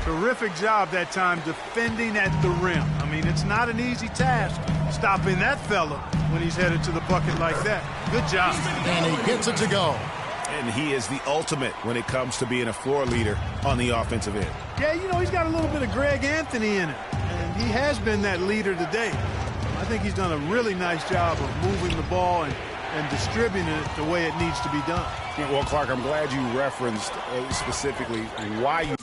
Terrific job that time defending at the rim. I mean, it's not an easy task stopping that fella when he's headed to the bucket like that. Good job. And he gets it to go. And he is the ultimate when it comes to being a floor leader on the offensive end. Yeah, you know, he's got a little bit of Greg Anthony in it, and he has been that leader today. I think he's done a really nice job of moving the ball and distributing it the way it needs to be done. Yeah, well, Clark, I'm glad you referenced specifically why you...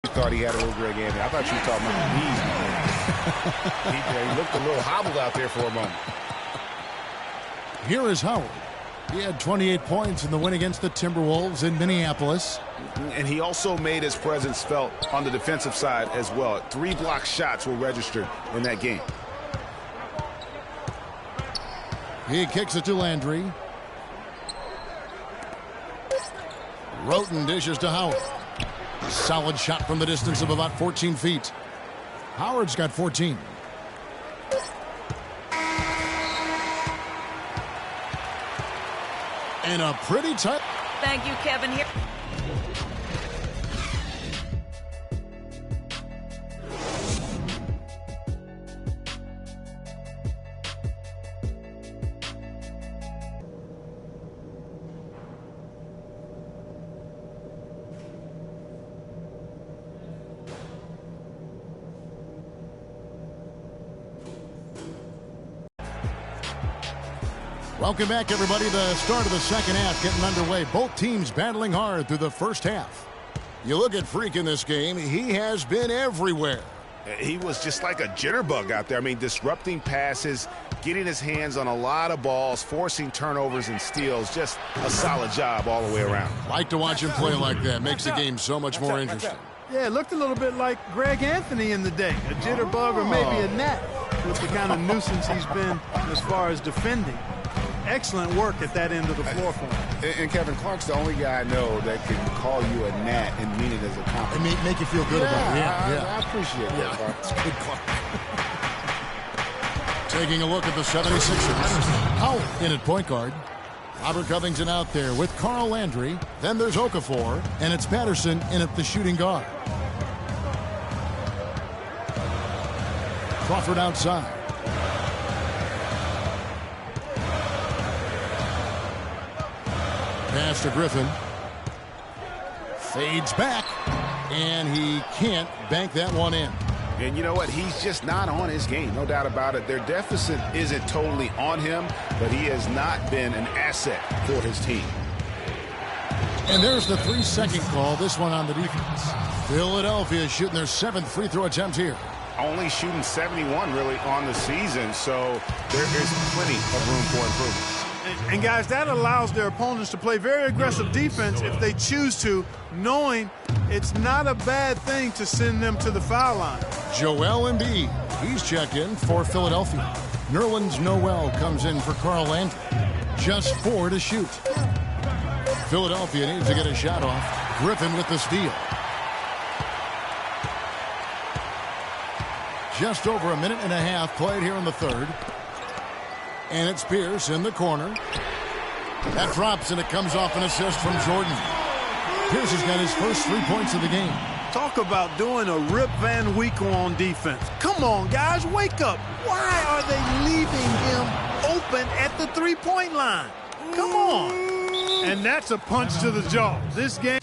Thought he had a little Greg Anthony. I thought you were talking about the knees. He looked a little hobbled out there for a moment. Here is Howard. He had 28 points in the win against the Timberwolves in Minneapolis. And he also made his presence felt on the defensive side as well. 3 block shots were registered in that game. He kicks it to Landry. Roten dishes to Howard. Solid shot from the distance of about 14 feet. Howard's got 14. And a pretty tight. Thank you, Kevin. Here. Welcome back, everybody. The start of the second half getting underway. Both teams battling hard through the first half. You look at Freak in this game, he has been everywhere. He was just like a jitterbug out there. I mean, disrupting passes, getting his hands on a lot of balls, forcing turnovers and steals. Just a solid job all the way around. Like to watch him play like that. Makes the game so much more interesting. Yeah, it looked a little bit like Greg Anthony in the day. A jitterbug or maybe a gnat with the kind of nuisance he's been as far as defending. Excellent work at that end of the floor for him. And Kevin, Clark's the only guy I know that can call you a gnat and mean it as a compliment. And make you feel good about it. I appreciate that, Clark. It's good, Clark. Taking a look at the 76ers. Howard in at point guard. Robert Covington out there with Carl Landry. Then there's Okafor. And it's Patterson in at the shooting guard. Crawford outside. Pass to Griffin. Fades back. And he can't bank that one in. And you know what? He's just not on his game. No doubt about it. Their deficit isn't totally on him, but he has not been an asset for his team. And there's the 3-second call. This one on the defense. Philadelphia shooting their 7th free throw attempt here. Only shooting 71 really on the season, so there is plenty of room for improvement. And guys, that allows their opponents to play very aggressive defense if they choose to, knowing it's not a bad thing to send them to the foul line. Joel Embiid, he's checked in for Philadelphia. Nerlens Noel comes in for Carl Landry. Just 4 to shoot. Philadelphia needs to get a shot off. Griffin with the steal. Just over a minute and a half played here in the third. And it's Pierce in the corner. That drops, and it comes off an assist from Jordan. Pierce has got his first 3 points of the game. Talk about doing a Rip Van Winkle on defense. Come on, guys, wake up. Why are they leaving him open at the three-point line? Come on. And that's a punch to the jaw. This game.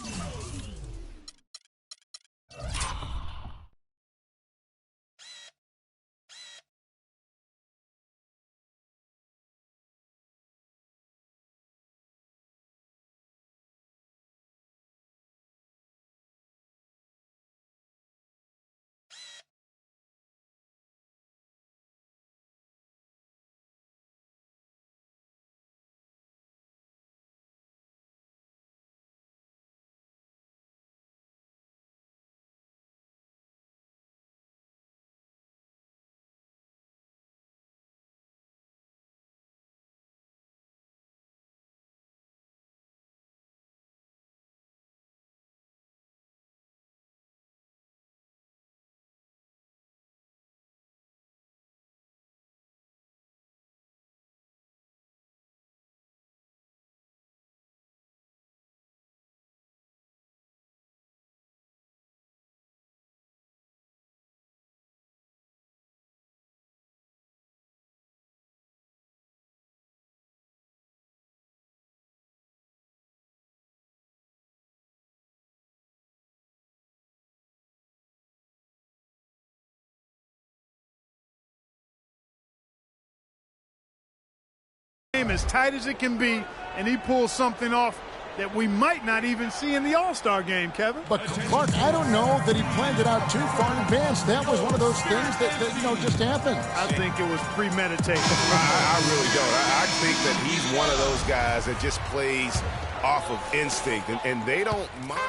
As tight as it can be, and he pulls something off that we might not even see in the All-Star game, Kevin. But, Clark, I don't know that he planned it out too far in advance. That was one of those things that just happened. I think it was premeditated. I really don't. I think that he's one of those guys that just plays off of instinct, and they don't mind.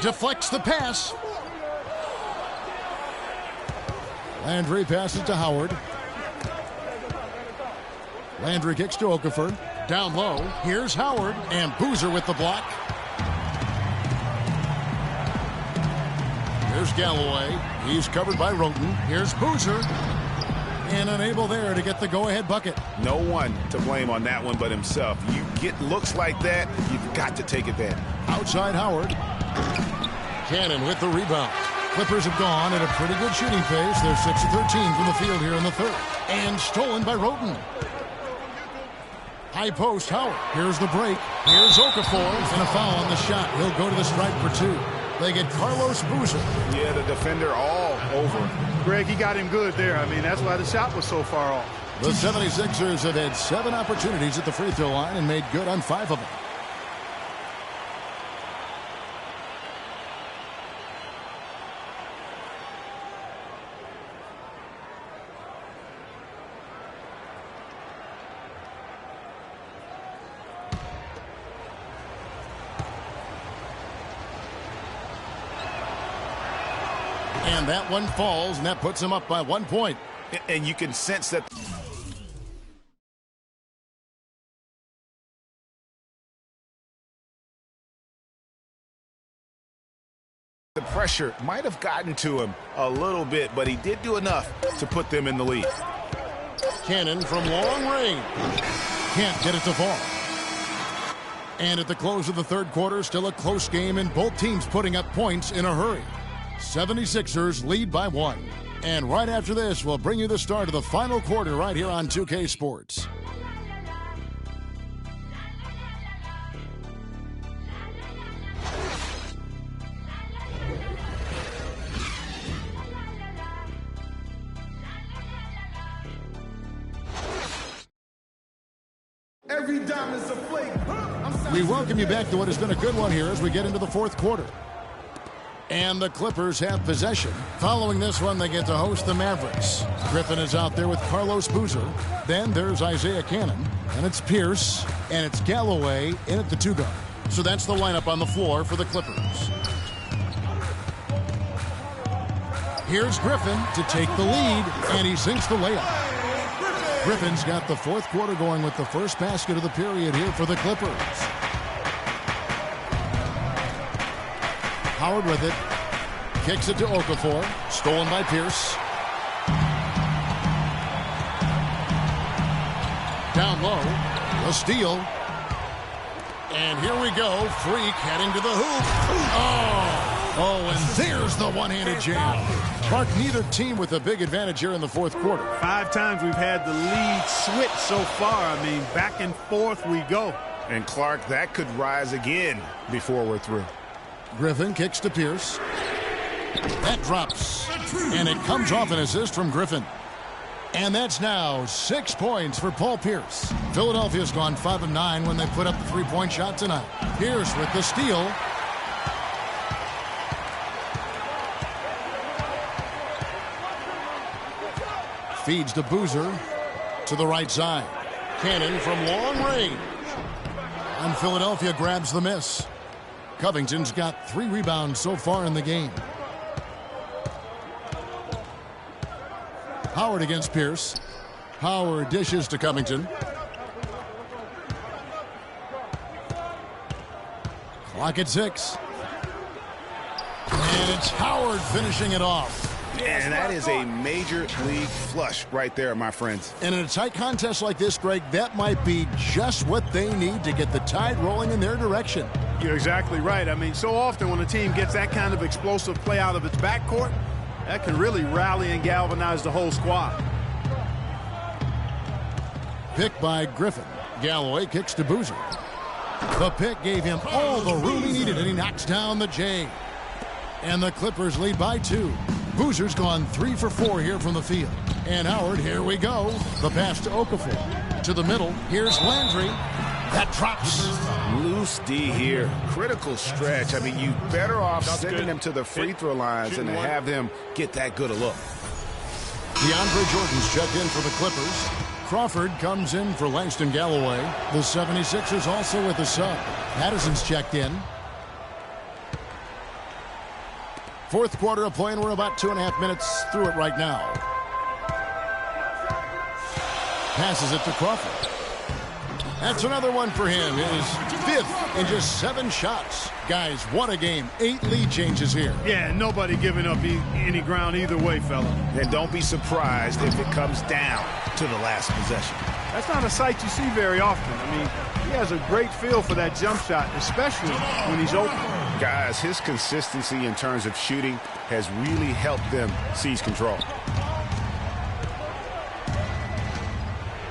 Deflects the pass. Landry passes to Howard. Landry kicks to Okafor. Down low. Here's Howard. And Boozer with the block. Here's Galloway. He's covered by Roten. Here's Boozer. And unable there to get the go-ahead bucket. No one to blame on that one but himself. You get looks like that, you've got to take advantage. Outside Howard. Cannon with the rebound. Clippers have gone at a pretty good shooting pace. They're 6 of 13 from the field here in the third. And stolen by Roten. High post, Howard. Here's the break. Here's Okafor. And a foul on the shot. He'll go to the stripe for 2. They get Carlos Boozer. Yeah, the defender all over. Greg, he got him good there. I mean, that's why the shot was so far off. The 76ers have had 7 opportunities at the free throw line and made good on 5 of them. And that one falls, and that puts him up by 1 point. And you can sense that the pressure might have gotten to him a little bit, but he did do enough to put them in the lead. Cannon from long range. Can't get it to fall. And at the close of the third quarter, still a close game, and both teams putting up points in a hurry. 76ers lead by 1. And right after this, we'll bring you the start of the final quarter right here on 2K Sports. Every dime is a flake. We welcome you back to what has been a good one here as we get into the fourth quarter. And the Clippers have possession. Following this one, they get to host the Mavericks. Griffin is out there with Carlos Boozer. Then there's Isaiah Cannon. And it's Pierce. And it's Galloway in at the 2 guard. So that's the lineup on the floor for the Clippers. Here's Griffin to take the lead. And he sinks the layup. Griffin's got the fourth quarter going with the first basket of the period here for the Clippers. Howard with it. Kicks it to Okafor. Stolen by Pierce. Down low. A steal. And here we go. Freak heading to the hoop. Oh, and there's the one-handed jam. Clark, neither team with a big advantage here in the fourth quarter. 5 times we've had the lead switch so far. I mean, back and forth we go. And Clark, that could rise again before we're through. Griffin kicks to Pierce. That drops. And it comes off an assist from Griffin. And that's now 6 points for Paul Pierce. Philadelphia's gone 5 of 9 when they put up the three-point shot tonight. Pierce with the steal. Feeds to Boozer to the right side. Cannon from long range. And Philadelphia grabs the miss. Covington's got 3 rebounds so far in the game. Howard against Pierce. Howard dishes to Covington. Clock at 6. And it's Howard finishing it off. And that is a major league flush right there, my friends. And in a tight contest like this, Greg, that might be just what they need to get the tide rolling in their direction. You're exactly right. I mean, so often when a team gets that kind of explosive play out of its backcourt, that can really rally and galvanize the whole squad. Pick by Griffin. Galloway kicks to Boozer. The pick gave him all the room he needed, and he knocks down the J. And the Clippers lead by 2. Boozer's gone 3 for 4 here from the field. And Howard, here we go. The pass to Okafor. To the middle. Here's Landry. That drops. Loose D here. Critical stretch. I mean, you better off sending them to the free throw lines than to have them get that good a look. DeAndre Jordan's checked in for the Clippers. Crawford comes in for Langston Galloway. The 76ers also with the sub. Patterson's checked in. Fourth quarter of play, and we're about 2.5 minutes through it right now. Passes it to Crawford. That's another one for him. His 5th in just 7 shots. Guys, what a game. 8 lead changes here. Yeah, nobody giving up any ground either way, fella. And don't be surprised if it comes down to the last possession. That's not a sight you see very often. I mean, he has a great feel for that jump shot, especially when he's open. Guys, his consistency in terms of shooting has really helped them seize control.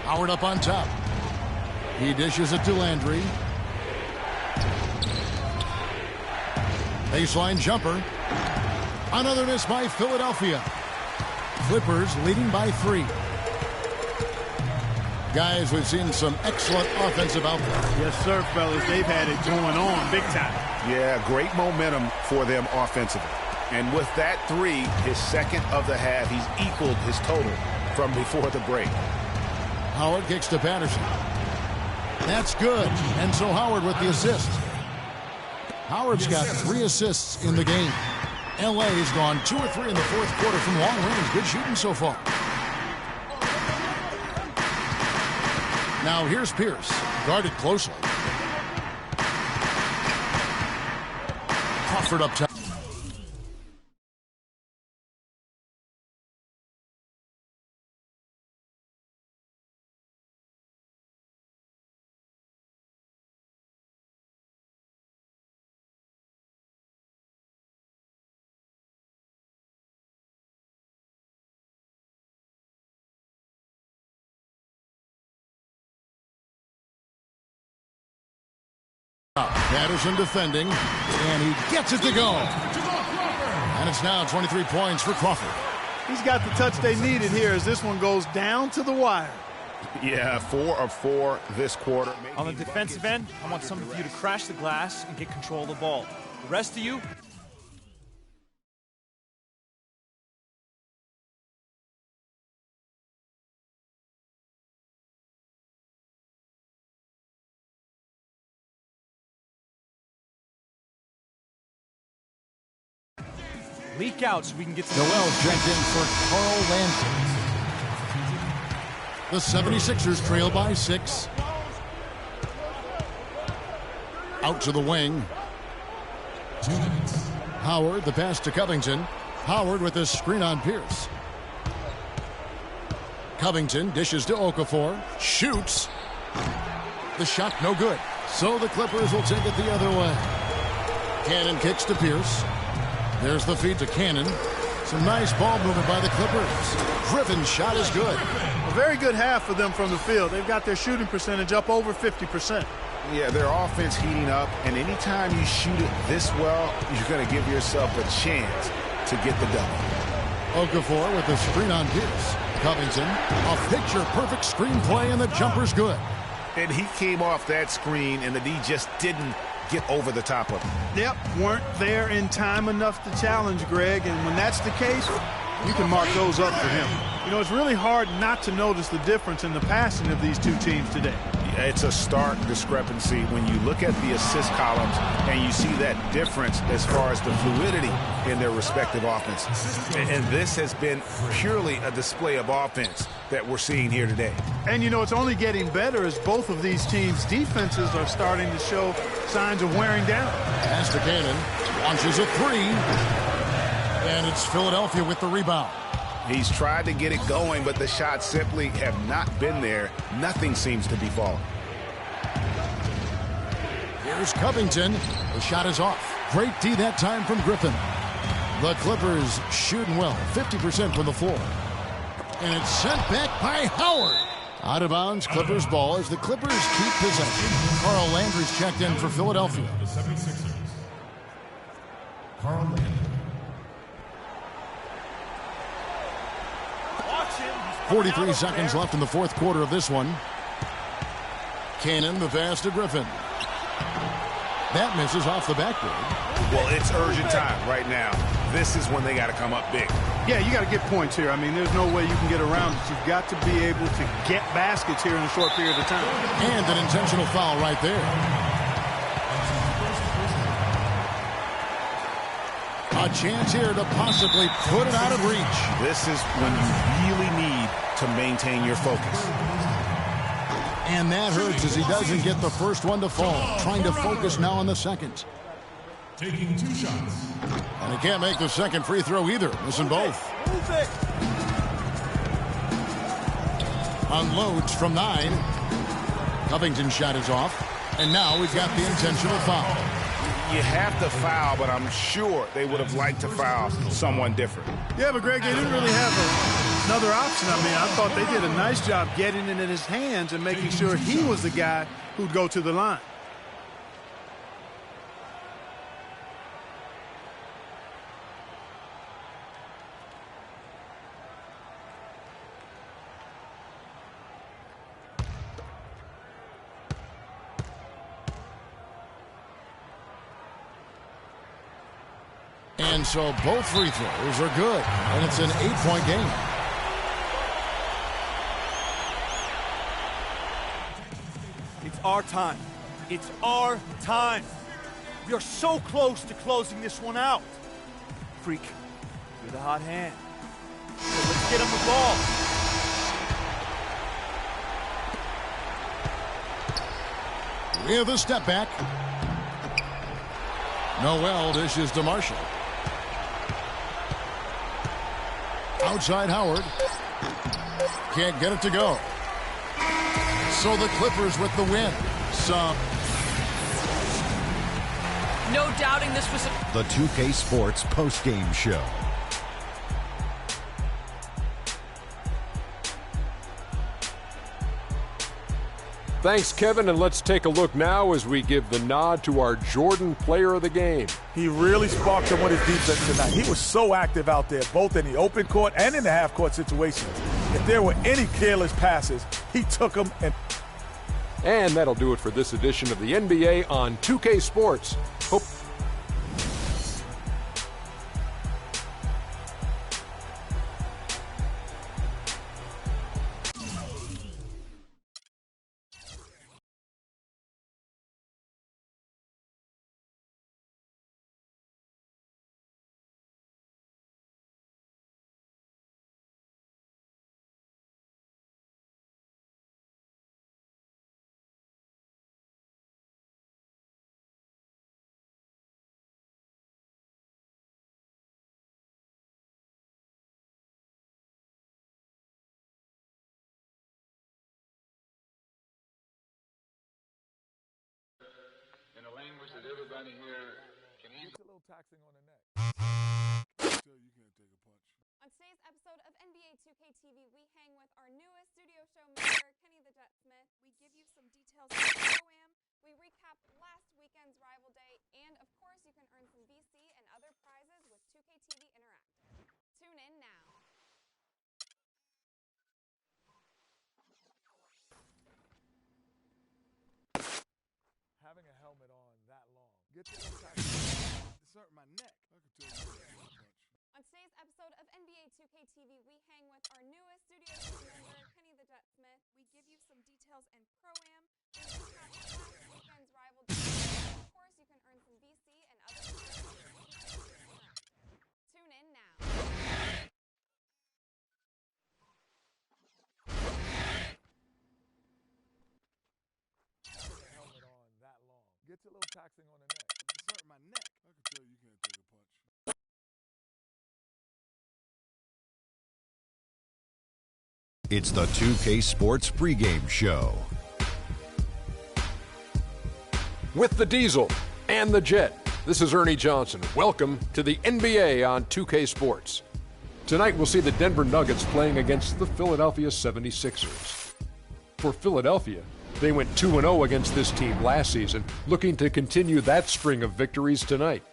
Howard up on top. He dishes it to Landry. Baseline jumper. Another miss by Philadelphia. Clippers leading by 3. Guys, we've seen some excellent offensive output. Yes, sir, fellas. They've had it going on big time. Yeah, great momentum for them offensively. And with that 3, his second of the half, he's equaled his total from before the break. Howard kicks to Patterson. That's good. And so Howard with the assist. Howard's got 3 assists in the game. LA's gone 2 or 3 in the fourth quarter from long range. Good shooting so far. Now here's Pierce, guarded closely. Crawford up top. Patterson defending, and he gets it to go. And it's now 23 points for Crawford. He's got the touch they needed here as this one goes down to the wire. Yeah, 4 of 4 this quarter. On the defensive end, I want some of you to crash the glass and get control of the ball. The rest of you, leak out so we can get to Noel checked in for Carl Landry. The 76ers trail by 6. Out to the wing. Howard, the pass to Covington. Howard with the screen on Pierce. Covington dishes to Okafor. Shoots. The shot no good. So the Clippers will take it the other way. Cannon kicks to Pierce. There's the feed to Cannon. Some nice ball movement by the Clippers. Griffin's shot is good. A very good half for them from the field. They've got their shooting percentage up over 50%. Yeah, their offense heating up, and anytime you shoot it this well, you're going to give yourself a chance to get the double. Okafor with the screen on Pierce. Covington, a picture-perfect screen play, and the jumper's good. And he came off that screen, and the D just didn't get over the top of him. Yep, weren't there in time enough to challenge Greg, and when that's the case, you can mark those up for him. You know, it's really hard not to notice the difference in the passing of these two teams today. Yeah, it's a stark discrepancy when you look at the assist columns and you see that difference as far as the fluidity in their respective offenses. And this has been purely a display of offense that we're seeing here today. And, you know, it's only getting better as both of these teams' defenses are starting to show signs of wearing down. Pass to Cannon. Launches a three. And it's Philadelphia with the rebound. He's tried to get it going, but the shots simply have not been there. Nothing seems to be falling. Here's Covington. The shot is off. Great D that time from Griffin. The Clippers shooting well, 50% from the floor. And it's sent back by Howard. Out of bounds, Clippers ball as the Clippers keep possession. Carl Landry's checked in for Philadelphia. The 76ers. Carl Landry. 43 seconds left in the fourth quarter of this one. Cannon, the pass to Griffin. That misses off the backboard. Well, it's urgent time right now. This is when they got to come up big. Yeah, you got to get points here. I mean, there's no way you can get around it. You've got to be able to get baskets here in a short period of time. And an intentional foul right there. A chance here to possibly put it out of reach. This is when you really need to maintain your focus. And that hurts as he doesn't get the first one to fall. Trying to focus now on the second. Taking 2 shots. And he can't make the second free throw either. Missing both. Unloads from 9. Covington's shot is off. And now we've got the intentional foul. You have to foul, but I'm sure they would have liked to foul someone different. Yeah, but Greg, they didn't really have another option. I mean, I thought they did a nice job getting it in his hands and making sure he was the guy who'd go to the line. And so both free throws are good. And it's an 8-point game. It's our time. It's our time. We are so close to closing this one out. Freak, you're the hot hand. So let's get him the ball. With a step back. Noel dishes to Marshall. Outside Howard. Can't get it to go. So the Clippers with the win. No doubting this was The 2K Sports postgame show. Thanks, Kevin, and let's take a look now as we give the nod to our Jordan player of the game. He really sparked him with his defense tonight. He was so active out there, both in the open court and in the half-court situations. If there were any careless passes, he took them. And that'll do it for this edition of the NBA on 2K Sports. Hope It's a little taxing on the neck. You can't take a punch. On today's episode of NBA 2K TV, we hang with our newest studio show member, Kenny the Jet Smith. We give you some details on the Pro-Am. We recap last weekend's rival day. And, of course, you can earn some VC and other prizes with 2K TV Interactive. Tune in now. Having a helmet on that long. Get to the taxing. It's hurting my neck. I can tell you can't take a punch. On today's episode of NBA 2K TV, we hang with our newest studio show member, Kenny the Jet Smith. We give you some details and Pro-Am. We recap last weekend's rival day. Of course, you can earn some VC and other prizes with 2K TV Interactive. Tune in now. Having a helmet on that long. Gets a little taxing on the neck. It's hurting my neck. I can tell you can't take a punch. It's the 2K Sports pregame show. With the Diesel and the Jet, this is Ernie Johnson. Welcome to the NBA on 2K Sports. Tonight we'll see the Denver Nuggets playing against the Philadelphia 76ers. For Philadelphia, they went 2-0 against this team last season, looking to continue that string of victories tonight.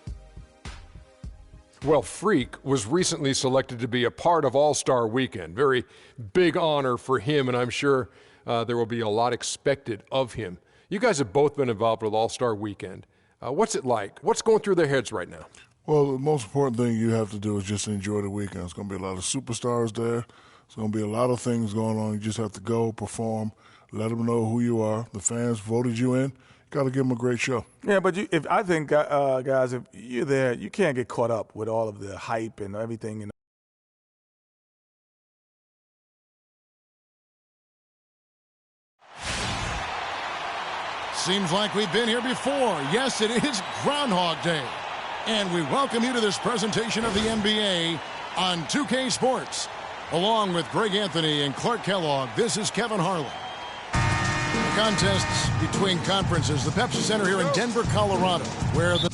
Well, Freak was recently selected to be a part of All-Star Weekend. Very big honor for him, and I'm sure there will be a lot expected of him. You guys have both been involved with All-Star Weekend. What's it like? What's going through their heads right now? Well, the most important thing you have to do is just enjoy the weekend. It's going to be a lot of superstars there. There's going to be a lot of things going on. You just have to go, perform, let them know who you are. The fans voted you in. Got to give them a great show. Yeah, but I think, guys, if you're there, you can't get caught up with all of the hype and everything. You know. Seems like we've been here before. Yes, it is Groundhog Day. And we welcome you to this presentation of the NBA on 2K Sports. Along with Greg Anthony and Clark Kellogg, this is Kevin Harlan. The contests between conferences, the Pepsi Center here in Denver, Colorado, where the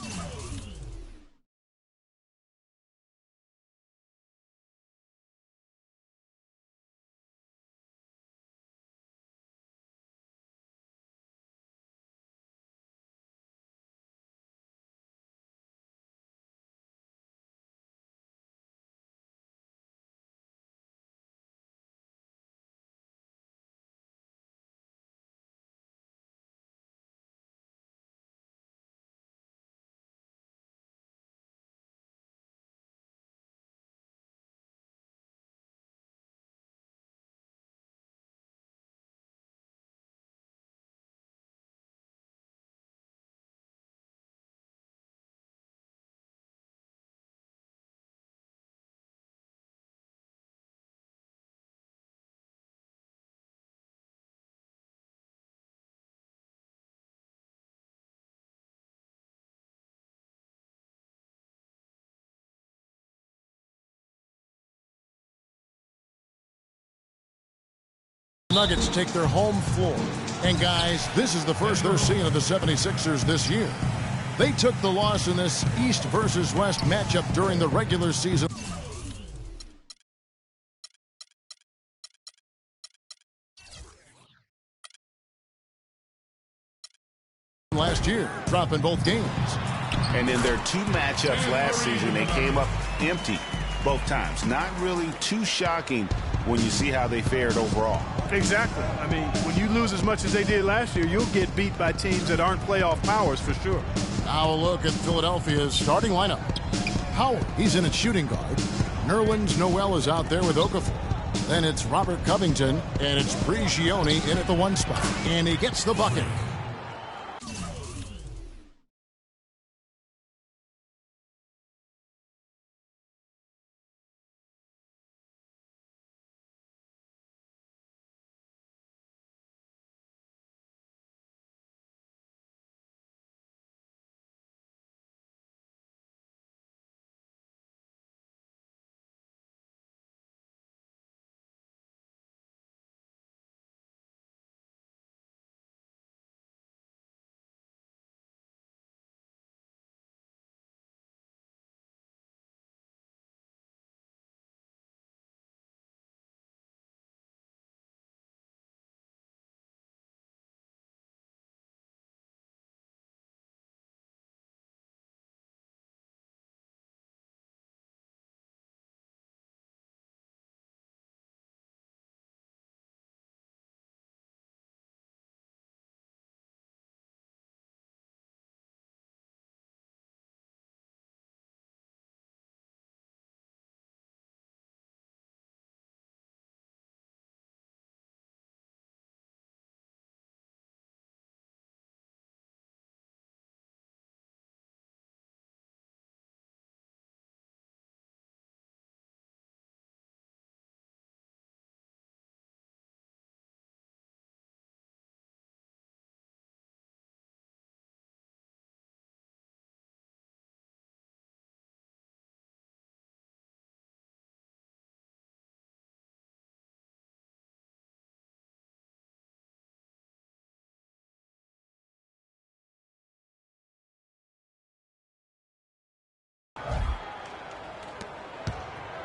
Nuggets take their home floor. And guys, this is the first they're seeing of the 76ers this year. They took the loss in this East versus West matchup during the regular season last year, dropping both games. And in their two matchups last season, they came up empty both times. Not really too shocking when you see how they fared overall. Exactly. I mean, when you lose as much as they did last year, you'll get beat by teams that aren't playoff powers for sure. Now a look at Philadelphia's starting lineup. Howard, he's in at shooting guard. Nerlens Noel is out there with Okafor. Then it's Robert Covington, and it's Prigioni in at the one spot. And he gets the bucket.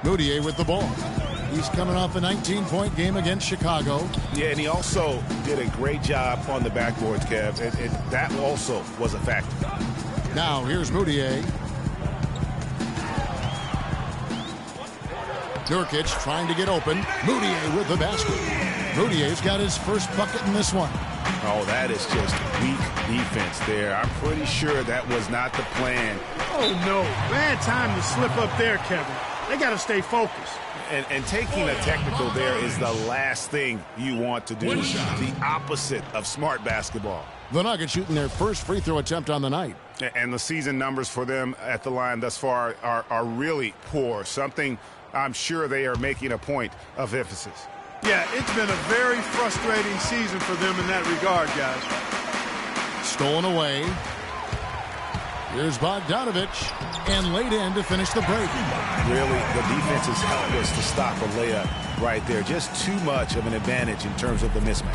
Moutier with the ball. He's coming off a 19-point game against Chicago. Yeah, and he also did a great job on the backboards, Kev. And that also was a factor. Now here's Moutier. Nurkic trying to get open. Moutier with the basket. Moutier's got his first bucket in this one. Oh, that is just weak defense there. I'm pretty sure that was not the plan. Oh, no. Bad time to slip up there, Kevin. They got to stay focused. And taking a technical there is the last thing you want to do. The opposite of smart basketball. The Nuggets shooting their first free throw attempt on the night. And the season numbers for them at the line thus far are really poor. Something I'm sure they are making a point of emphasis. Yeah, it's been a very frustrating season for them in that regard, guys. Stolen away. Here's Bogdanovich, and laid in to finish the break. Really, the defense is helpless to stop a layup right there. Just too much of an advantage in terms of the mismatch.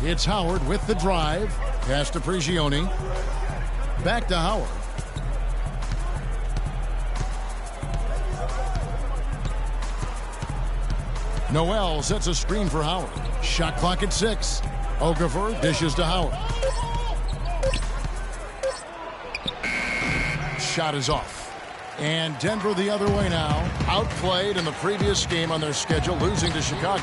It's Howard with the drive. Pass to Prigioni. Back to Howard. Noel sets a screen for Howard. Shot clock at 6. Okafor dishes to Howard. Shot is off. And Denver the other way now. Outplayed in the previous game on their schedule, losing to Chicago.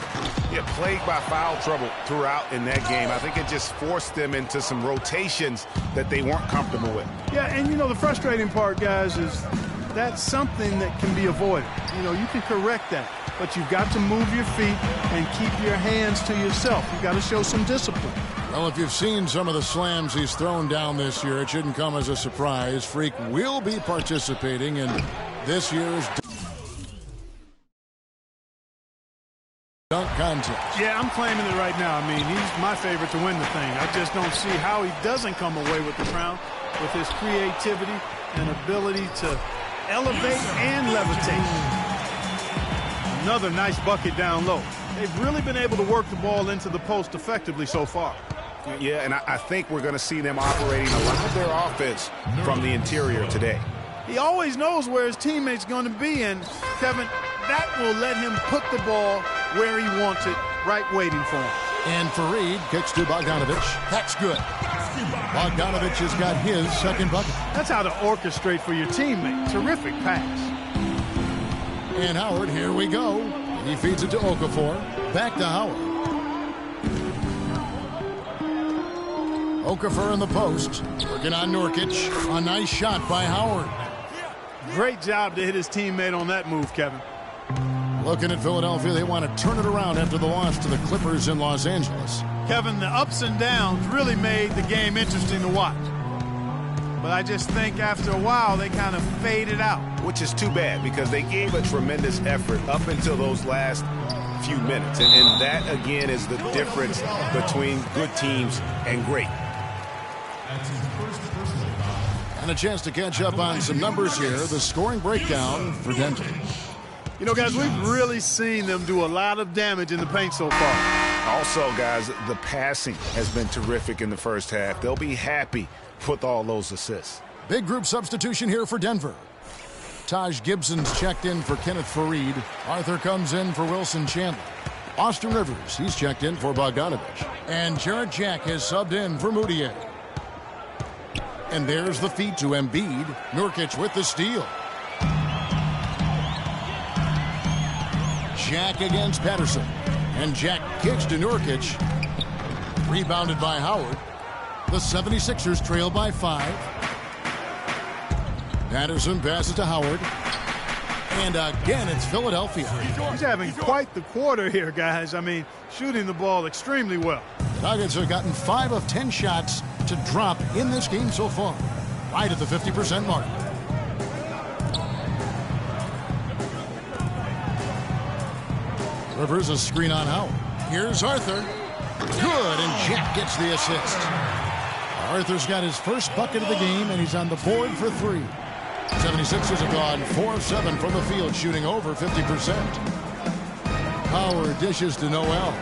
Yeah, plagued by foul trouble throughout in that game. I think it just forced them into some rotations that they weren't comfortable with. Yeah, and you know, the frustrating part, guys, is that's something that can be avoided. You know, you can correct that, but you've got to move your feet and keep your hands to yourself. You've got to show some discipline. Well, if you've seen some of the slams he's thrown down this year, it shouldn't come as a surprise. Freak will be participating in this year's dunk contest. Yeah, I'm claiming it right now. I mean, he's my favorite to win the thing. I just don't see how he doesn't come away with the crown with his creativity and ability to elevate and levitate. Another nice bucket down low. They've really been able to work the ball into the post effectively so far. Yeah, and I think we're going to see them operating a lot of their offense from the interior today. He always knows where his teammate's going to be, and, Kevin, that will let him put the ball where he wants it, right waiting for him. And Fareed kicks to Bogdanovich. That's good. Bogdanovich has got his second bucket. That's how to orchestrate for your teammate. Terrific pass. And Howard, here we go. He feeds it to Okafor. Back to Howard. Okafor in the post. Working on Nurkic. A nice shot by Howard. Great job to hit his teammate on that move, Kevin. Looking at Philadelphia, they want to turn it around after the loss to the Clippers in Los Angeles. Kevin, the ups and downs really made the game interesting to watch. But I just think after a while, they kind of faded out. Which is too bad, because they gave a tremendous effort up until those last few minutes. And that, again, is the difference between good teams and great. And a chance to catch up on some numbers here. The scoring breakdown for Denver. You know, guys, we've really seen them do a lot of damage in the paint so far. Also, guys, the passing has been terrific in the first half. They'll be happy with all those assists. Big group substitution here for Denver. Taj Gibson's checked in for Kenneth Fareed. Arthur comes in for Wilson Chandler. Austin Rivers, he's checked in for Bogdanovich. And Jarrett Jack has subbed in for Moutier. And there's the feed to Embiid. Nurkic with the steal. Jack against Patterson. And Jack kicks to Nurkic. Rebounded by Howard. The 76ers trail by 5. Patterson passes to Howard. And again, it's Philadelphia. He's having quite the quarter here, guys. I mean, shooting the ball extremely well. Nuggets have gotten 5 of 10 shots to drop in this game so far. Right at the 50% mark. Rivers a screen on Howard. Here's Arthur. Good, and Jack gets the assist. Arthur's got his first bucket of the game, and he's on the board for 3. 76ers have gone 4 of 7 from the field, shooting over 50%. Howard dishes to Noel.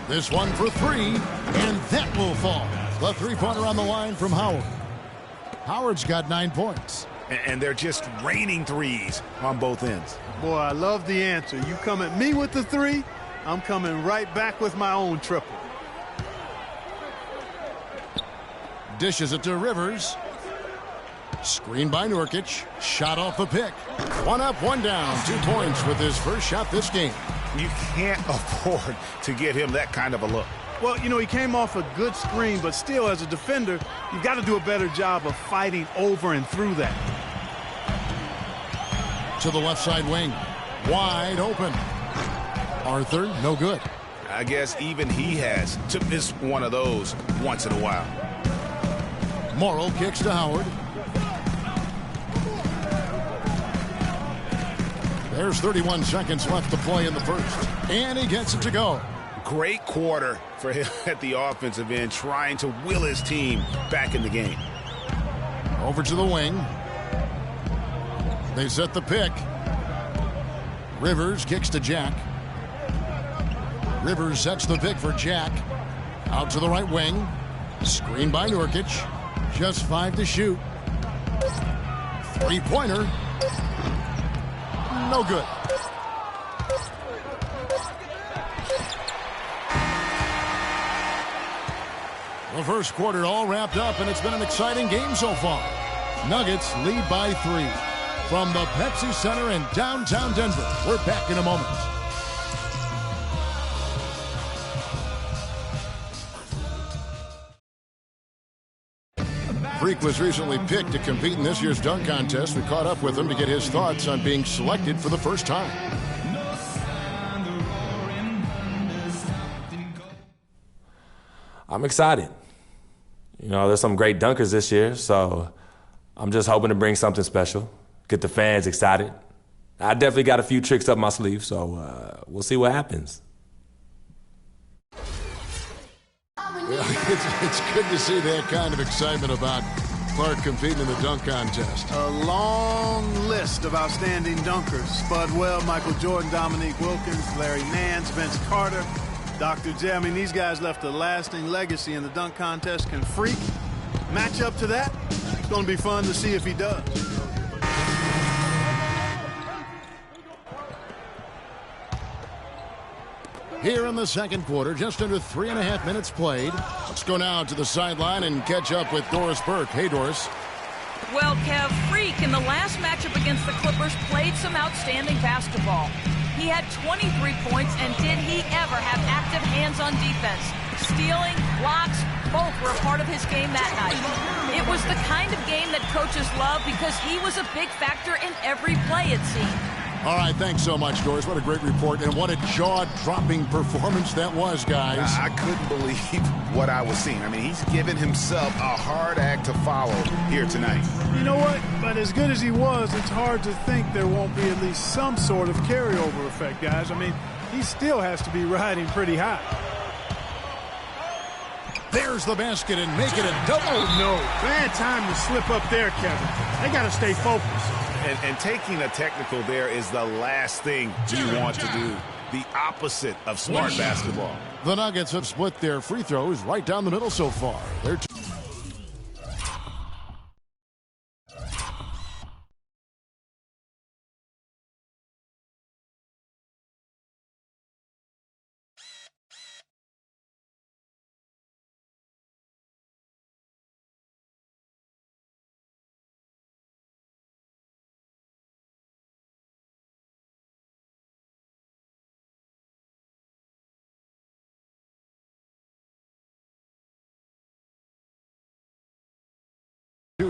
This one for 3, and that will fall. The three-pointer on the line from Howard. Howard's got 9 points. And they're just raining threes on both ends. Boy, I love the answer. You come at me with the three, I'm coming right back with my own triple. Dishes it to Rivers. Screen by Nurkic. Shot off the pick. One up, one down. 2 points with his first shot this game. You can't afford to get him that kind of a look. Well, you know, he came off a good screen, but still, as a defender, you got to do a better job of fighting over and through that. To the left side wing. Wide open. Arthur, no good. I guess even he has to miss one of those once in a while. Morrow kicks to Howard. There's 31 seconds left to play in the first. And he gets it to go. Great quarter for him at the offensive end, trying to will his team back in the game. Over to the wing. They set the pick. Rivers kicks to Jack. Rivers sets the pick for Jack. Out to the right wing. Screen by Nurkic. Just 5 to shoot. 3-pointer. No good. The first quarter all wrapped up, and it's been an exciting game so far. Nuggets lead by 3. From the Pepsi Center in downtown Denver, we're back in a moment. Freak was recently picked to compete in this year's dunk contest. We caught up with him to get his thoughts on being selected for the first time. I'm excited. You know, there's some great dunkers this year, so I'm just hoping to bring something special, get the fans excited. I definitely got a few tricks up my sleeve, so we'll see what happens. It's good to see that kind of excitement about Clark competing in the dunk contest. A long list of outstanding dunkers. Spud Webb, Michael Jordan, Dominique Wilkins, Larry Nance, Vince Carter, Dr. J. I mean, these guys left a lasting legacy in the dunk contest. Can Freak match up to that? It's going to be fun to see if he does. Here in the second quarter, just under 3.5 minutes played. Let's go now to the sideline and catch up with Doris Burke. Hey, Doris. Well, Kev, Freak in the last matchup against the Clippers played some outstanding basketball. He had 23 points, and did he ever have active hands on defense? Stealing, blocks, both were a part of his game that night. It was the kind of game that coaches love because he was a big factor in every play, it seemed. All right, thanks so much, Doris. What a great report, and what a jaw-dropping performance that was, guys. I couldn't believe what I was seeing. I mean, he's given himself a hard act to follow here tonight. You know what? But as good as he was, it's hard to think there won't be at least some sort of carryover effect, guys. I mean, he still has to be riding pretty high. There's the basket and make it a double. Oh, no. Bad time to slip up there, Kevin. They got to stay focused. And taking a technical there is the last thing you want to do. The opposite of smart basketball. The Nuggets have split their free throws right down the middle so far. They're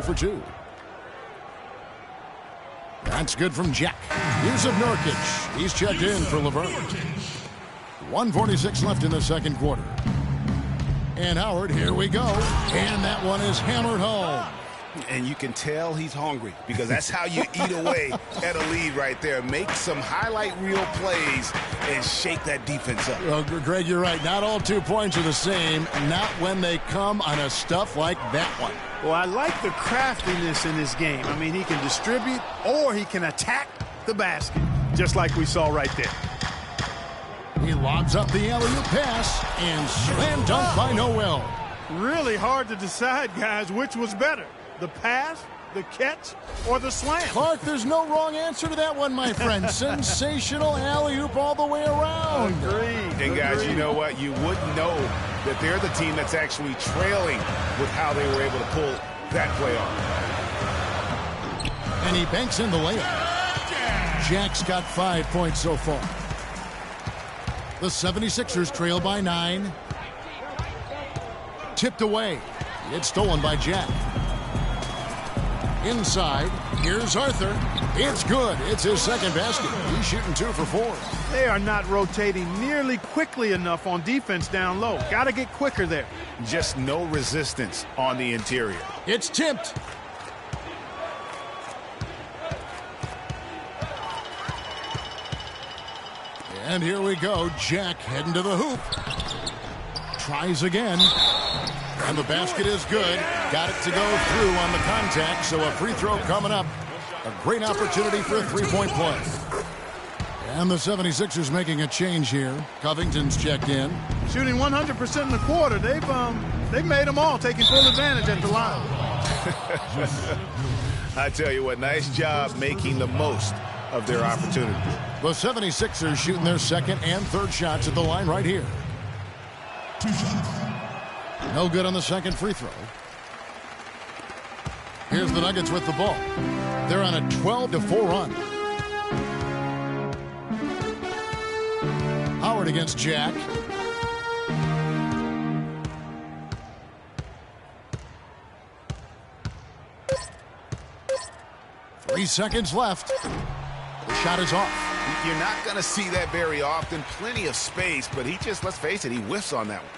for 2. That's good from Jack. Here's of Nurkic. He's checked in for Laverne. 1:46 left in the second quarter. And Howard, here we go. And that one is hammered home. And you can tell he's hungry because that's how you eat away at a lead right there. Make some highlight reel plays and shake that defense up. Well, Greg, you're right. Not all 2 points are the same. Not when they come on a stuff like that one. Well, I like the craftiness in this game. I mean, he can distribute or he can attack the basket, just like we saw right there. He lobs up the alley-oop pass and slam dunk by Noel. Really hard to decide, guys, which was better, the pass the catch or the slam. Clark, there's no wrong answer to that one, my friend. Sensational alley-oop all the way around. Agreed. And guys, you know what? You wouldn't know that they're the team that's actually trailing with how they were able to pull that play off. And he banks in the layup. Jack's got 5 points so far. The 76ers trail by 9. Tipped away. It's stolen by Jack. Inside, here's Arthur. It's good. It's his second basket. He's shooting 2 for 4. They are not rotating nearly quickly enough on defense down low. Got to get quicker there. Just no resistance on the interior. It's tipped. And here we go. Jack heading to the hoop. Tries again. And the basket is good. Got it to go through on the contact, so a free throw coming up. A great opportunity for a three-point play. And the 76ers making a change here. Covington's checked in. Shooting 100% in the quarter. They've made them all, taking full advantage at the line. I tell you what, nice job making the most of their opportunity. The 76ers shooting their second and third shots at the line right here. 2 shots. No good on the second free throw. Here's the Nuggets with the ball. They're on a 12-4 run. Howard against Jack. Three seconds left. The shot is off. You're not going to see that very often. Plenty of space, but he just, let's face it, he whiffs on that one.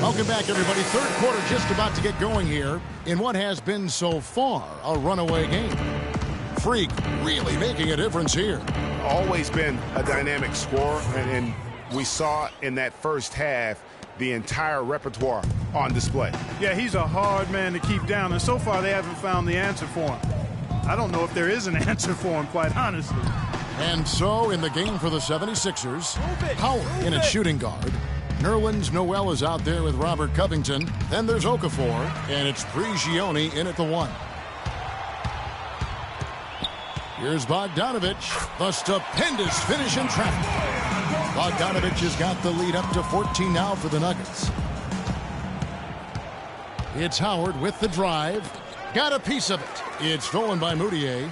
Welcome back, everybody. Third quarter just about to get going here in what has been so far a runaway game. Freak really making a difference here. Always been a dynamic scorer, and we saw in that first half the entire repertoire on display. Yeah, he's a hard man to keep down, and so far they haven't found the answer for him. I don't know if there is an answer for him, quite honestly. And so in the game for the 76ers, Howard in at shooting guard. Nerlens Noel is out there with Robert Covington. Then there's Okafor, and it's Prigioni in at the 1. Here's Bogdanovich. The stupendous finish in traffic. Bogdanovich has got the lead up to 14 now for the Nuggets. It's Howard with the drive. Got a piece of it. It's stolen by Moutier.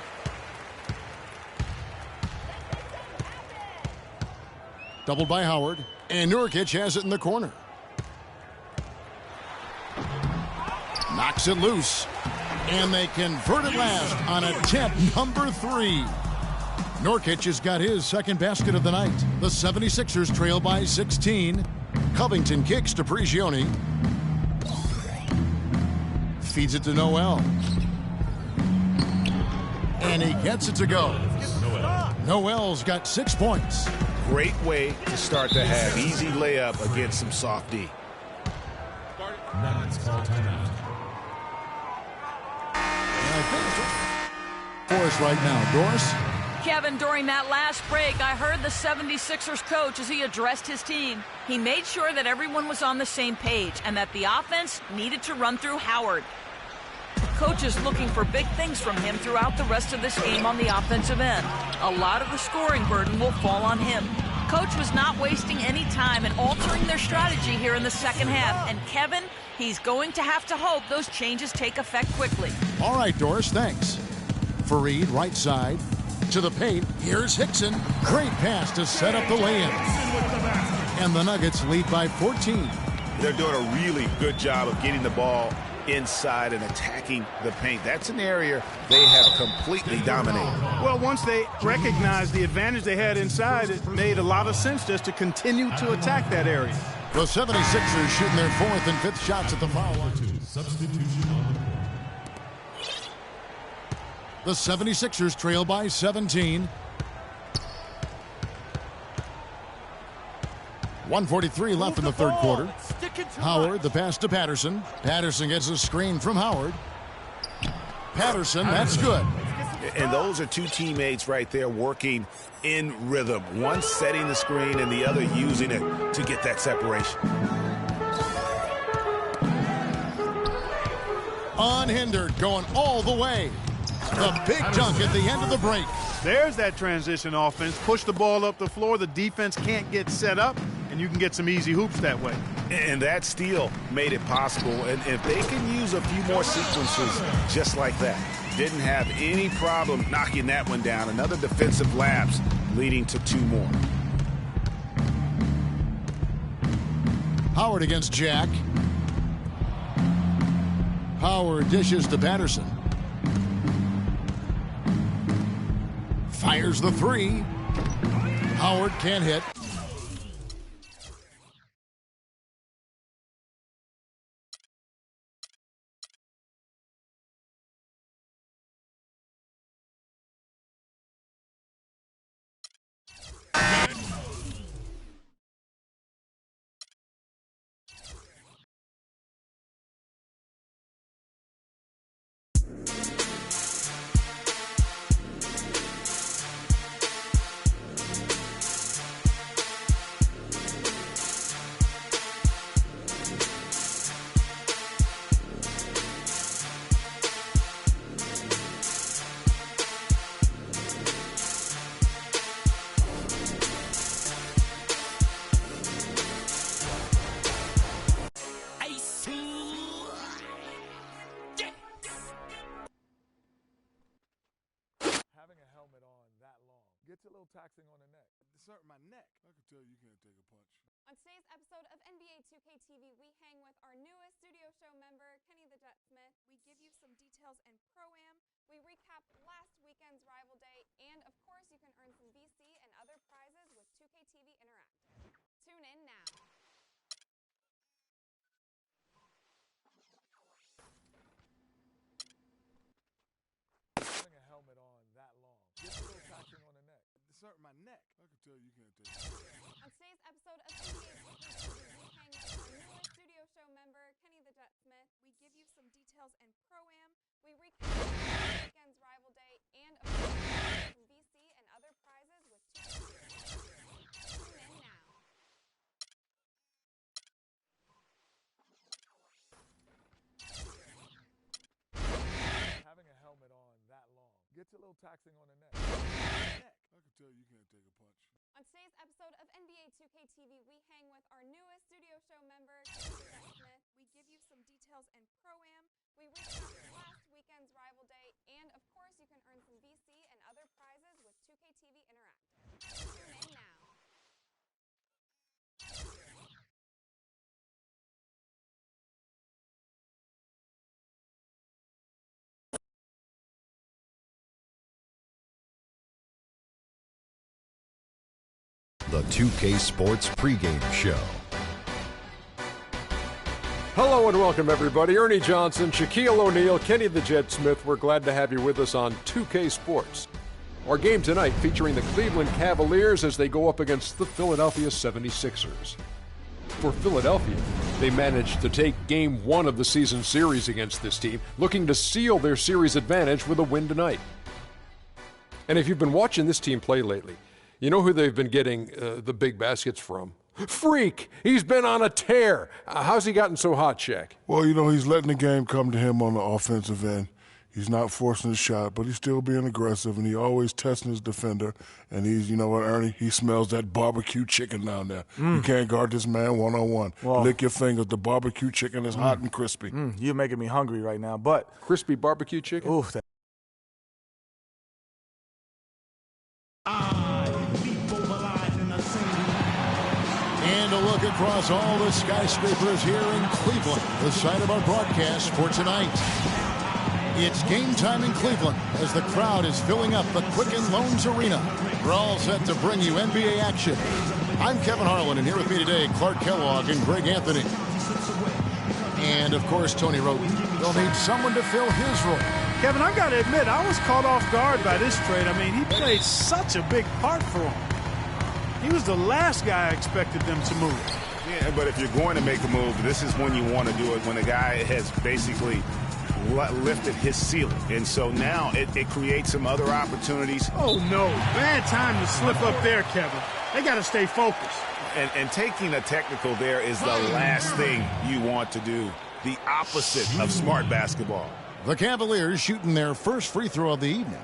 Doubled by Howard. And Nurkic has it in the corner. Knocks it loose. And they convert it last on attempt number 3. Nurkic has got his second basket of the night. The 76ers trail by 16. Covington kicks to Prigioni. Feeds it to Noel. And he gets it to go. Noel's got 6 points. Great way to start the half. Easy layup against some soft D. Nuggets call timeout. For us right now, Doris. Kevin, during that last break, I heard the 76ers coach as he addressed his team. He made sure that everyone was on the same page and that the offense needed to run through Howard. Coach is looking for big things from him throughout the rest of this game on the offensive end. A lot of the scoring burden will fall on him. Coach was not wasting any time in altering their strategy here in the second half. And Kevin, he's going to have to hope those changes take effect quickly. All right, Doris, thanks. Fareed, right side, to the paint. Here's Hickson. Great pass to set up the lay-in. And the Nuggets lead by 14. They're doing a really good job of getting the ball inside and attacking the paint. That's an area they have completely dominated. Well, once they recognized the advantage they had inside, it made a lot of sense just to continue to attack that area. The 76ers shooting their 4th and 5th shots at the foul line. Substitution on the 76ers trail by 17. 1:43 left in the third quarter. Howard, the pass to Patterson. Patterson gets a screen from Howard. Patterson, that's good. And those are two teammates right there working in rhythm. One setting the screen and the other using it to get that separation. Unhindered, going all the way. The big dunk at the end of the break. There's that transition offense. Push the ball up the floor. The defense can't get set up, and you can get some easy hoops that way. And that steal made it possible. And if they can use a few more sequences just like that, didn't have any problem knocking that one down. Another defensive lapse leading to 2 more. Howard against Jack. Howard dishes to Patterson. Fires the 3. Howard can't hit. Gets a little taxing on the neck. It's hurting my neck. I can tell you can't take a punch. On today's episode of NBA 2K TV, we hang with our newest studio show member, Kenny the Jet Smith. We give you some details and pro-am. We recap last weekend's rival day. And, of course, you can earn some VC and other prizes with 2K TV Interactive. Tune in now. Having a helmet on that long. Gets a little taxing on the neck. It's hurting my neck. I can tell you can't take a punch. On today's episode of NBA 2K TV, we hang with our newest studio show member, Kenny the Jet Smith. We give you some details and pro-am. We recap last weekend's rival day. And, of course, some VC and other prizes with 2K TV. Tune in now. Having a helmet on that long. Gets a little taxing on the neck. I can tell you can't take a punch. On today's episode of NBA 2K TV, we hang with our newest studio show member, Kenny the Jet Smith. We give you some details and pro-am. We recap last weekend's rival day. And, of course, you can earn some VC and other prizes with 2K TV Interactive. Tune in now. The 2K Sports pregame show. Hello and welcome, everybody. Ernie Johnson, Shaquille O'Neal, Kenny the Jet Smith. We're glad to have you with us on 2K Sports. Our game tonight featuring the Cleveland Cavaliers as they go up against the Philadelphia 76ers. For Philadelphia, they managed to take Game 1 of the season series against this team, looking to seal their series advantage with a win tonight. And if you've been watching this team play lately, you know who they've been getting the big baskets from? Freak! He's been on a tear. How's he gotten so hot, Shaq? Well, you know, he's letting the game come to him on the offensive end. He's not forcing his shot, but he's still being aggressive, and he always testing his defender. And he's, you know what, Ernie? He smells that barbecue chicken down there. You can't guard this man one-on-one. Well, lick your fingers. The barbecue chicken is hot and crispy. You're making me hungry right now, but... Crispy barbecue chicken? Ooh, And a look across all the skyscrapers here in Cleveland, the site of our broadcast for tonight. It's game time in Cleveland as the crowd is filling up the Quicken Loans Arena. We're all set to bring you NBA action. I'm Kevin Harlan, and here with me today, Clark Kellogg and Greg Anthony. And, of course, Tony Roten. They'll need someone to fill his role. Kevin, I've got to admit, I was caught off guard by this trade. I mean, he played such a big part for him. He was the last guy I expected them to move. Yeah, but if you're going to make a move, this is when you want to do it, when a guy has basically lifted his ceiling. And so now it creates some other opportunities. Oh, no. Bad time to slip up there, Kevin. They got to stay focused. And taking a technical there is the last thing you want to do. The opposite of smart basketball. The Cavaliers shooting their first free throw of the evening.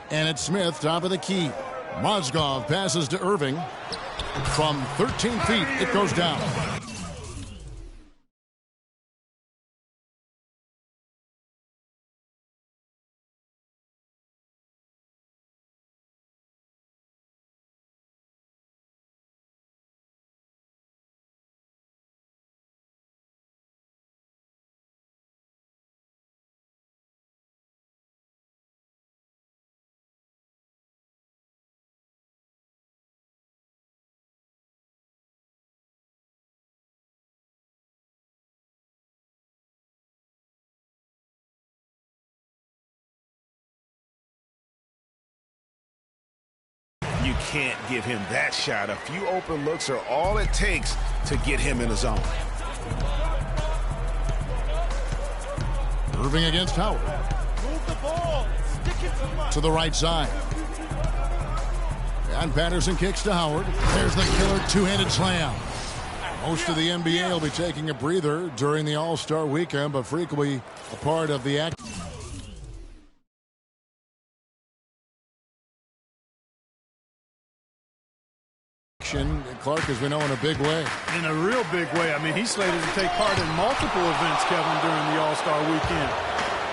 And it's Smith, top of the key. Mozgov passes to Irving. From 13 feet, it goes down. You can't give him that shot. A few open looks are all it takes to get him in the zone. Irving against Howard. Move the ball. Stick it to the right side. And Patterson kicks to Howard. There's the killer two-handed slam. Most of the NBA will be taking a breather during the All-Star weekend, but Freak will be a part of the act. Clark, as we know, in a big way. In a real big way. I mean, he's slated to take part in multiple events, Kevin, during the All-Star weekend.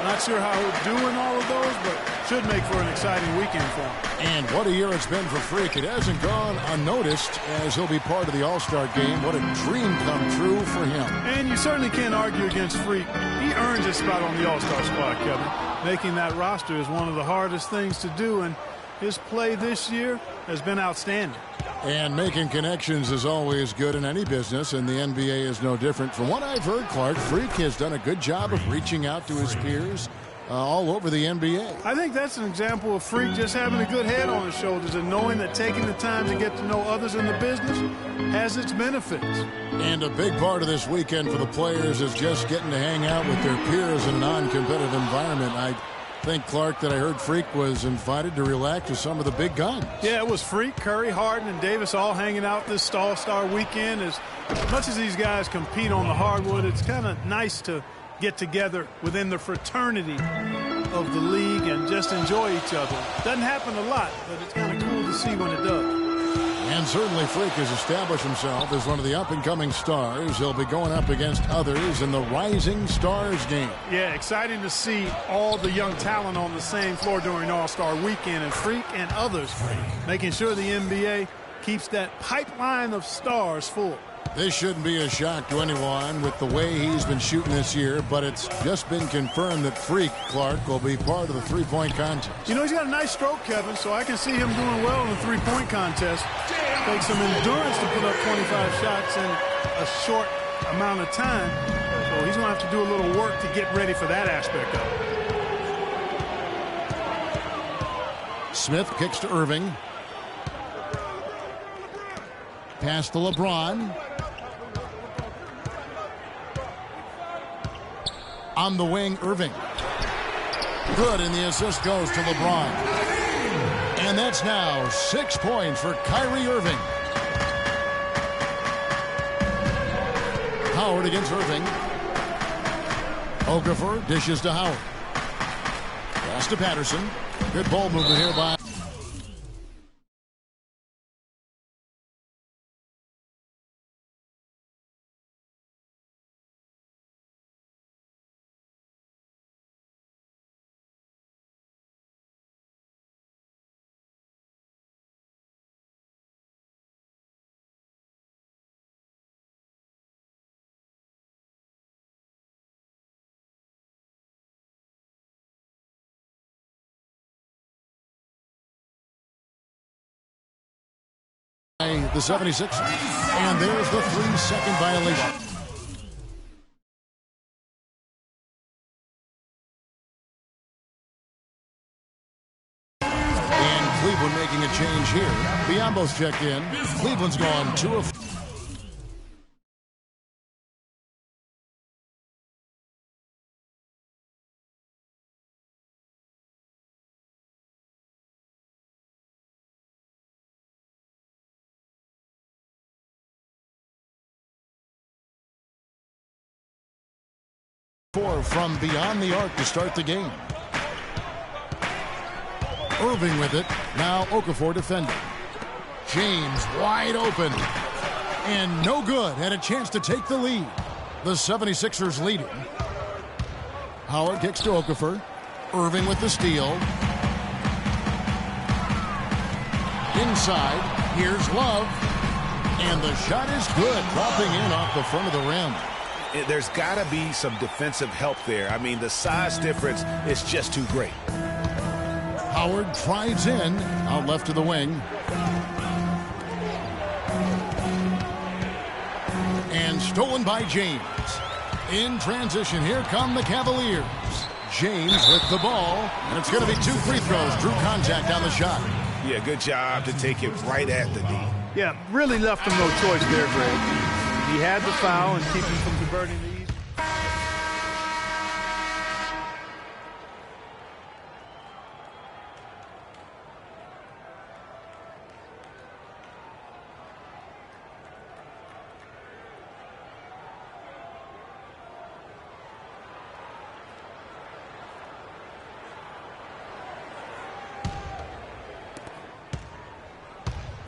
Not sure how he'll do in all of those, but should make for an exciting weekend for him. And what a year it's been for Freak. It hasn't gone unnoticed as he'll be part of the All-Star game. What a dream come true for him. And you certainly can't argue against Freak. He earns his spot on the All-Star squad, Kevin. Making that roster is one of the hardest things to do, and his play this year has been outstanding. And making connections is always good in any business, and the NBA is no different. From what I've heard, Clark, Freak has done a good job of reaching out to his peers all over the NBA. I think that's an example of Freak just having a good head on his shoulders and knowing that taking the time to get to know others in the business has its benefits. And a big part of this weekend for the players is just getting to hang out with their peers in a non-competitive environment. I think, Clark, that I heard Freak was invited to relax with some of the big guns. Yeah, it was Freak, Curry, Harden, and Davis all hanging out this All-Star weekend. As much as these guys compete on the hardwood, it's kind of nice to get together within the fraternity of the league and just enjoy each other. Doesn't happen a lot, but it's kind of cool to see when it does. And certainly Freak has established himself as one of the up-and-coming stars. He'll be going up against others in the Rising Stars game. Yeah, exciting to see all the young talent on the same floor during All-Star weekend, and Freak and others making sure the NBA keeps that pipeline of stars full. This shouldn't be a shock to anyone with the way he's been shooting this year, but it's just been confirmed that Freak, Clark, will be part of the three-point contest. You know, he's got a nice stroke, Kevin, so I can see him doing well in the three-point contest. Takes some endurance to put up 25 shots in a short amount of time, so he's going to have to do a little work to get ready for that aspect of it. Smith kicks to Irving. Pass to LeBron. On the wing, Irving. Good, and the assist goes to LeBron. And that's now 6 points for Kyrie Irving. Howard against Irving. Okafor dishes to Howard. Pass to Patterson. Good ball movement here by the 76ers. And there's the 3-second violation. And Cleveland making a change here. Biombo's checked in. Cleveland's gone 2 of 4. From beyond the arc to start the game. Irving with it. Now Okafor defending. James wide open. And no good. Had a chance to take the lead. The 76ers leading. Howard kicks to Okafor. Irving with the steal. Inside. Here's Love. And the shot is good. Dropping in off the front of the rim. There's got to be some defensive help there. I mean, the size difference is just too great. Howard drives in, out left to the wing. And stolen by James. In transition, here come the Cavaliers. James with the ball, and it's going to be 2 free throws. Drew contact on the shot. Yeah, good job to take it right at the D. Yeah, really left him no choice there, Greg. He had the foul and keep him from converting these.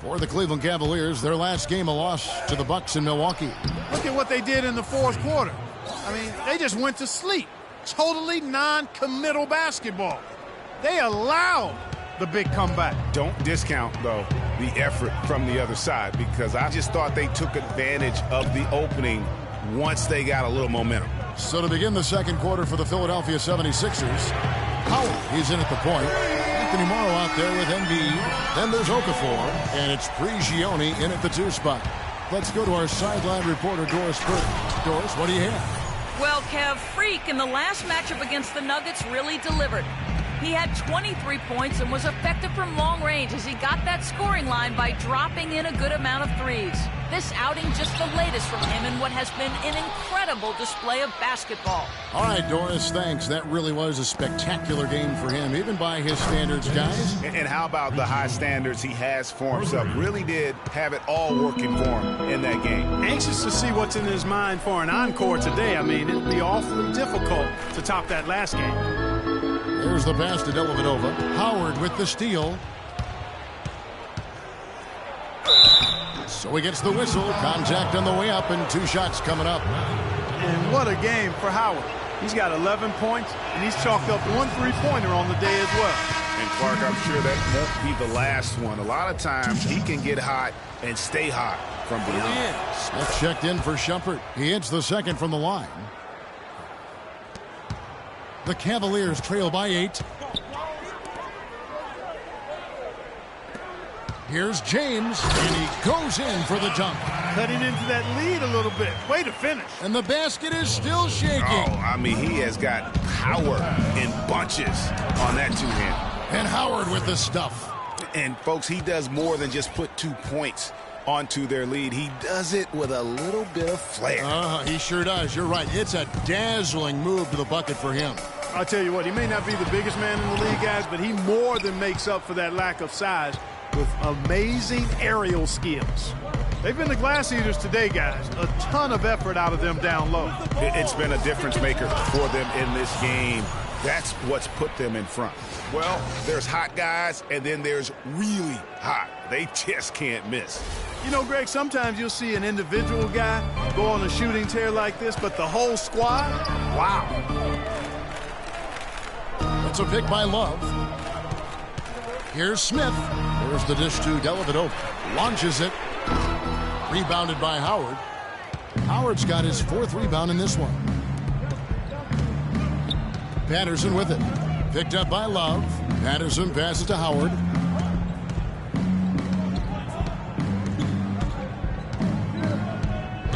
For the Cleveland Cavaliers, their last game a loss to the Bucks in Milwaukee. Look at what they did in the fourth quarter. I mean, they just went to sleep. Totally non-committal basketball. They allowed the big comeback. Don't discount, though, the effort from the other side, because I just thought they took advantage of the opening once they got a little momentum. So to begin the second quarter for the Philadelphia 76ers, Howard is in at the point. Anthony Morrow out there with Embiid. Then there's Okafor, and it's Prigioni in at the 2 spot. Let's go to our sideline reporter, Doris Burke. Doris, what do you have? Well, Kev, Freak in the last matchup against the Nuggets really delivered. He had 23 points and was effective from long range as he got that scoring line by dropping in a good amount of threes. This outing just the latest from him in what has been an incredible display of basketball. All right, Doris, thanks. That really was a spectacular game for him, even by his standards, guys. And how about the high standards he has for himself? Really did have it all working for him in that game. Anxious to see what's in his mind for an encore today. I mean, it'll be awfully difficult to top that last game. There's the pass to Dellavedova. Howard with the steal. So he gets the whistle. Contact on the way up and 2 shots coming up. And what a game for Howard. He's got 11 points, and he's chalked up 1 3-pointer on the day as well. And Clark, I'm sure that won't be the last one. A lot of times he can get hot and stay hot from behind. Smith checked in for Shumpert. He hits the second from the line. The Cavaliers trail by 8. Here's James, and he goes in for the dunk. Cutting into that lead a little bit. Way to finish. And the basket is still shaking. Oh, I mean, he has got power in bunches on that 2-hand. And Howard with the stuff. And, folks, he does more than just put 2 points onto their lead. He does it with a little bit of flair. He sure does. You're right. It's a dazzling move to the bucket for him. I'll tell you what, he may not be the biggest man in the league, guys, but he more than makes up for that lack of size with amazing aerial skills. They've been the glass eaters today, guys. A ton of effort out of them down low. It's been a difference maker for them in this game. That's what's put them in front. Well, there's hot guys, and then there's really hot. They just can't miss. You know, Greg, sometimes you'll see an individual guy go on a shooting tear like this, but the whole squad, wow. It's a pick by Love. Here's Smith. There's the dish to Dellavedova. Launches it. Rebounded by Howard. Howard's got his 4th rebound in this one. Patterson with it. Picked up by Love. Patterson passes to Howard.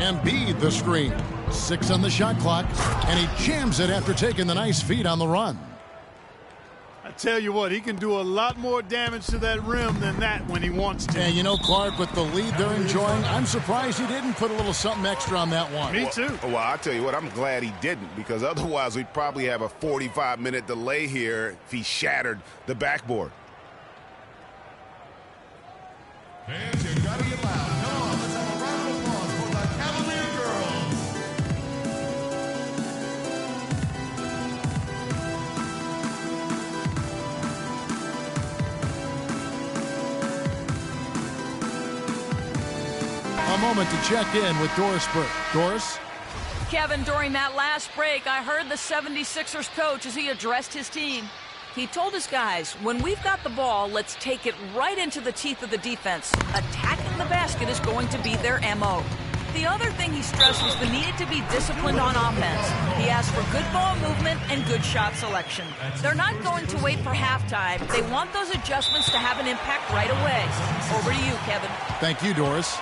Embiid the screen. 6 on the shot clock, and he jams it after taking the nice feed on the run. I tell you what, he can do a lot more damage to that rim than that when he wants to. And you know, Clark, with the lead they're enjoying, I'm surprised he didn't put a little something extra on that one. Me too. Well, I'll tell you what, I'm glad he didn't, because otherwise we'd probably have a 45-minute delay here if he shattered the backboard. Fans, you gotta get loud. Come on, let's have a round of applause for the Cavalier girls. A moment to check in with Doris Burke. Doris? Kevin, during that last break, I heard the 76ers coach as he addressed his team. He told his guys, when we've got the ball, let's take it right into the teeth of the defense. Attacking the basket is going to be their MO. The other thing he stressed was the need to be disciplined on offense. He asked for good ball movement and good shot selection. They're not going to wait for halftime. They want those adjustments to have an impact right away. Over to you, Kevin. Thank you, Doris.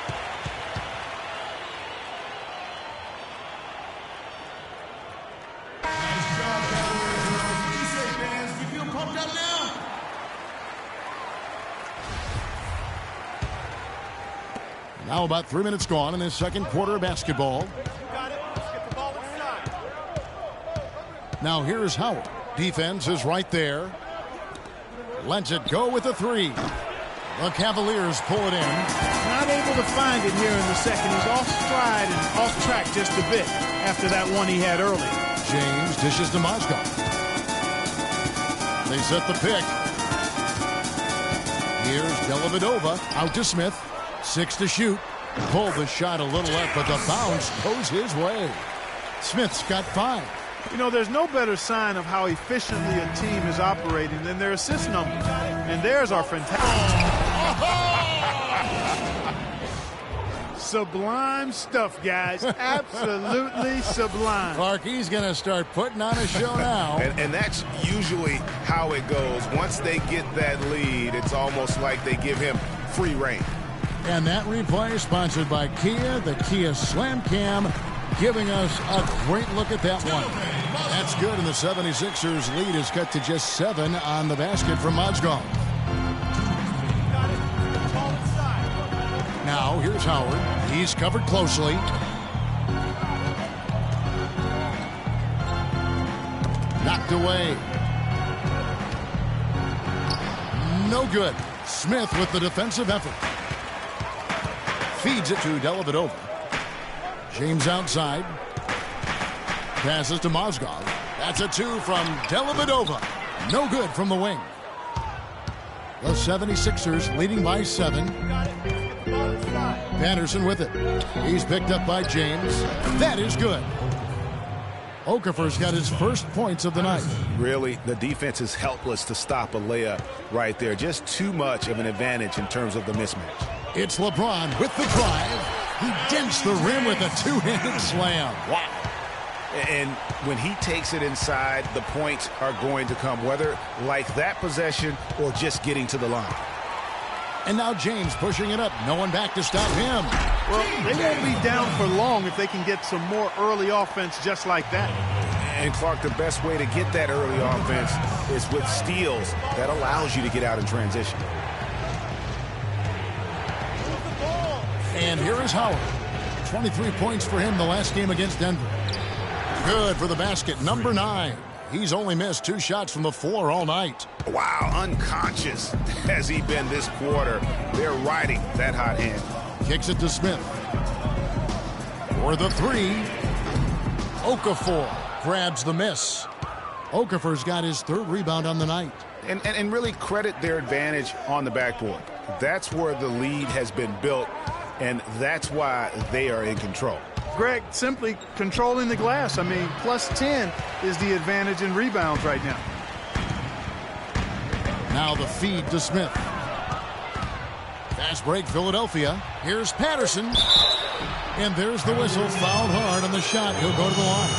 Now about 3 minutes gone in this second quarter of basketball. Now here's Howard. Defense is right there. Lets it go with a three. The Cavaliers pull it in. Not able to find it here in the second. He's off stride and off track just a bit after that one he had earlier. James dishes to Mozgov. They set the pick. Here's Dellavedova out to Smith. 6 to shoot. Pulled the shot a little left, but the bounce goes his way. Smith's got 5. You know, there's no better sign of how efficiently a team is operating than their assist numbers. And there's our fantastic. Sublime stuff, guys. Absolutely sublime. Clark, he's going to start putting on a show now. And that's usually how it goes. Once they get that lead, it's almost like they give him free reign. And that replay sponsored by Kia, the Kia Slam Cam, giving us a great look at that one. That's good, and the 76ers lead is cut to just 7 on the basket from Mozgov. Now, here's Howard. He's covered closely. Knocked away. No good. Smith with the defensive effort. Feeds it to Dellavedova. James outside. Passes to Mozgov. That's a 2 from Dellavedova. No good from the wing. The 76ers leading by 7. Patterson with it. He's picked up by James. That is good. Okafor's got his first points of the night. Really, the defense is helpless to stop a layup right there. Just too much of an advantage in terms of the mismatch. It's LeBron with the drive. He dents the rim with a two-handed slam. Wow. And when he takes it inside, the points are going to come, whether like that possession or just getting to the line. And now James pushing it up. No one back to stop him. Well, they won't be down for long if they can get some more early offense just like that. And Clark, the best way to get that early offense is with steals. That allows you to get out in transition. And here is Howard. 23 points for him the last game against Denver. Good for the basket. Number 9. He's only missed 2 shots from the floor all night. Wow, unconscious has he been this quarter. They're riding that hot hand. Kicks it to Smith. For the 3. Okafor grabs the miss. Okafor's got his 3rd rebound on the night. And really credit their advantage on the backboard. That's where the lead has been built, and that's why they are in control. Greg, simply controlling the glass. I mean, plus 10 is the advantage in rebounds right now. Now the feed to Smith. Fast break, Philadelphia. Here's Patterson. And there's the whistle. Fouled hard on the shot. He'll go to the line.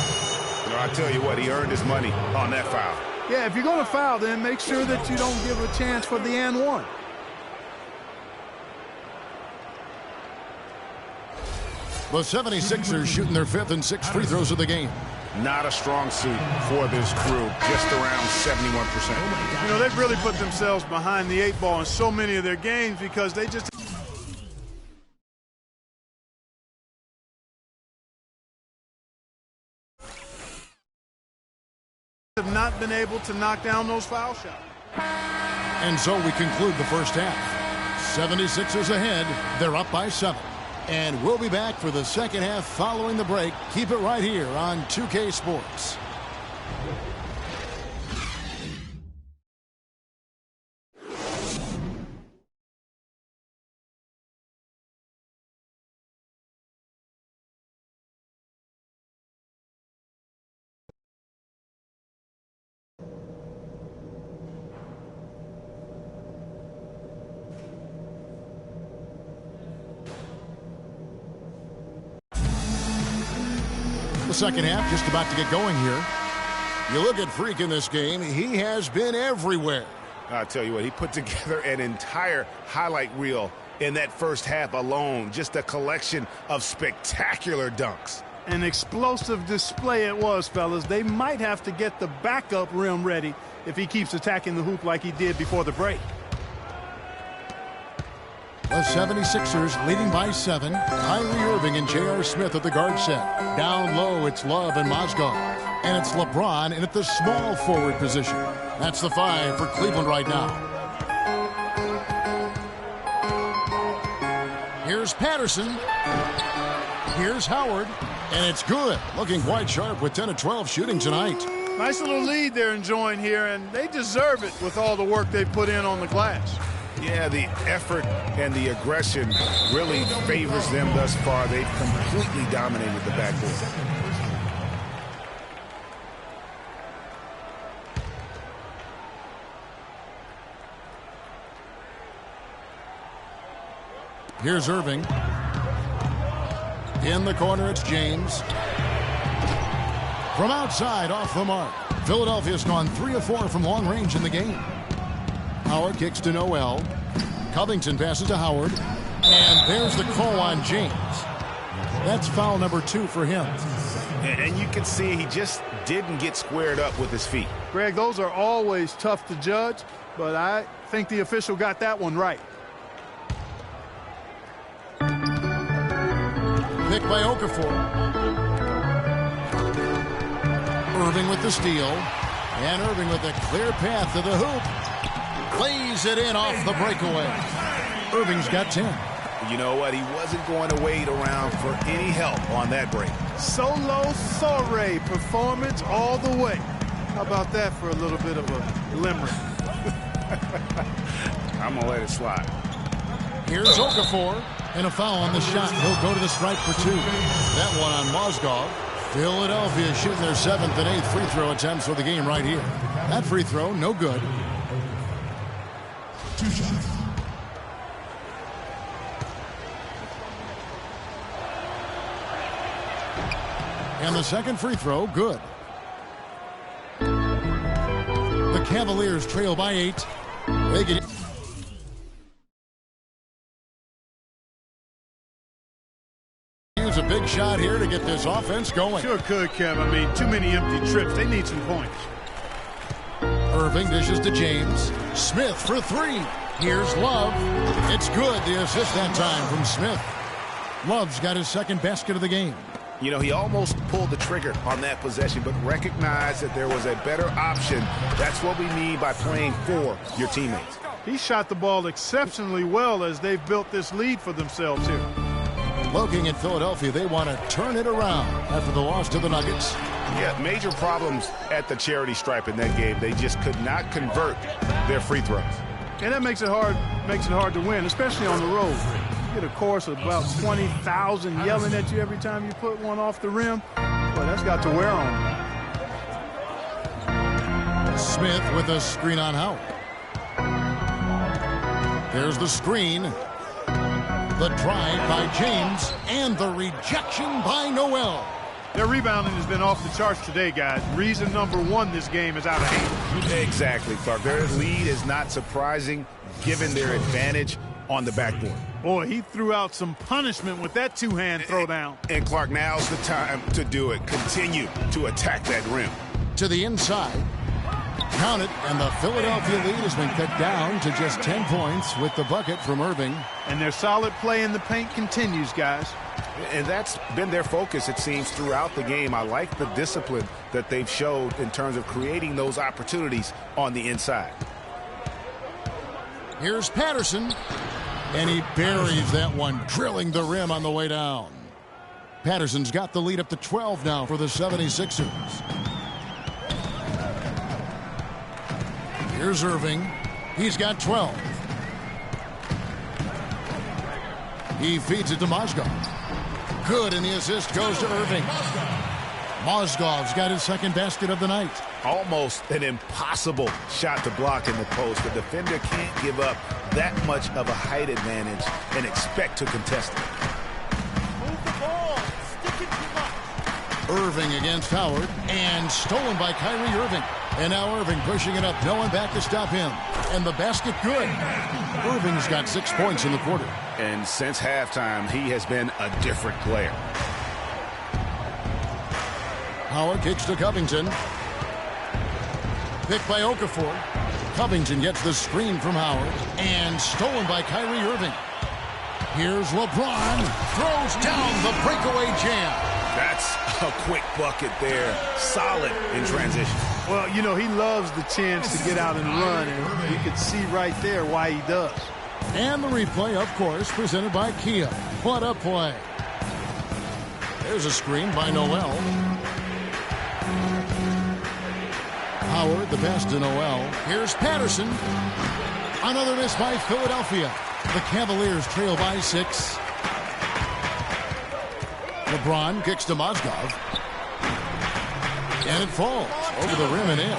You know, I tell you what, he earned his money on that foul. Yeah, if you're going to foul, then make sure that you don't give a chance for the and one. The 76ers shooting their 5th and 6th free throws of the game. Not a strong suit for this crew, just around 71%. You know, they've really put themselves behind the 8 ball in so many of their games because they just have not been able to knock down those foul shots. And so we conclude the first half. 76ers ahead. They're up by 7. And we'll be back for the second half following the break. Keep it right here on 2K Sports. The second half just about to get going here. You look at Freak in this game, he has been everywhere. I'll tell you what, he put together an entire highlight reel in that first half alone. Just a collection of spectacular dunks. An explosive display it was, fellas. They might have to get the backup rim ready if he keeps attacking the hoop like he did before the break. The 76ers leading by 7. Kyrie Irving and J.R. Smith at the guard set. Down low, it's Love and Mozgov. And it's LeBron in at the small forward position. That's the 5 for Cleveland right now. Here's Patterson. Here's Howard. And it's good. Looking quite sharp with 10 of 12 shooting tonight. Nice little lead they're enjoying here, and they deserve it with all the work they've put in on the glass. Yeah, the effort and the aggression really favors them thus far. They've completely dominated the backcourt. Here's Irving. In the corner, it's James. From outside, off the mark. Philadelphia's gone 3 of 4 from long range in the game. Howard kicks to Noel. Covington passes to Howard. And there's the call on James. That's foul number 2 for him. And you can see he just didn't get squared up with his feet. Greg, those are always tough to judge, but I think the official got that one right. Pick by Okafor. Irving with the steal. And Irving with a clear path to the hoop. Lays it in off the breakaway. Irving's got 10. You know what? He wasn't going to wait around for any help on that break. Solo soiree performance all the way. How about that for a little bit of a limerick? I'm going to let it slide. Here's Okafor. And a foul on the shot. He'll go to the stripe for 2. That one on Mozgov. Philadelphia shooting their 7th and 8th free throw attempts for the game right here. That free throw, no good. 2 shots. And the second free throw, good. The Cavaliers trail by 8. They get use a big shot here to get this offense going. Sure could, Kev. I mean, too many empty trips. They need some points. Irving dishes to James. Smith for 3. Here's Love. It's good. The assist that time from Smith. Love's got his second basket of the game. You know, he almost pulled the trigger on that possession, but recognized that there was a better option. That's what we need by playing for your teammates. He shot the ball exceptionally well as they've built this lead for themselves here. Looking at Philadelphia, they want to turn it around after the loss to the Nuggets. Yeah, major problems at the charity stripe in that game. They just could not convert their free throws. And that makes it hard to win, especially on the road. You get a chorus of about 20,000 yelling at you every time you put one off the rim. Well, that's got to wear on you. Smith with a screen on Howard. There's the screen. The drive by James. And the rejection by Noel. Their rebounding has been off the charts today, guys. Reason number 1, this game is out of hand. Exactly, Clark. Their lead is not surprising given their advantage on the backboard. Boy, he threw out some punishment with that two-hand throwdown. And Clark, now's the time to do it. Continue to attack that rim. To the inside. Count it, and the Philadelphia lead has been cut down to just 10 points with the bucket from Irving. And their solid play in the paint continues, guys. And that's been their focus, it seems, throughout the game. I like the discipline that they've showed in terms of creating those opportunities on the inside. Here's Patterson, and he buries that one, drilling the rim on the way down. Patterson's got the lead up to 12 now for the 76ers. Here's Irving. He's got 12. He feeds it to Mozgov. Good, and the assist goes to Irving. Mozgov's got his second basket of the night. Almost an impossible shot to block in the post. The defender can't give up that much of a height advantage and expect to contest it. Move the ball. Stick it to him. Irving against Howard, and stolen by Kyrie Irving. And now Irving pushing it up. No one back to stop him. And the basket good. Irving's got 6 points in the quarter. And since halftime, he has been a different player. Howard kicks to Covington. Picked by Okafor. Covington gets the screen from Howard. And stolen by Kyrie Irving. Here's LeBron. Throws down the breakaway jam. That's a quick bucket there. Solid in transition. Well, you know, he loves the chance to get out and run, and you can see right there why he does. And the replay, of course, presented by Kia. What a play. There's a screen by Noel. Howard, the pass to Noel. Here's Patterson. Another miss by Philadelphia. The Cavaliers trail by 6. LeBron kicks to Mozgov. And it falls over the rim and in.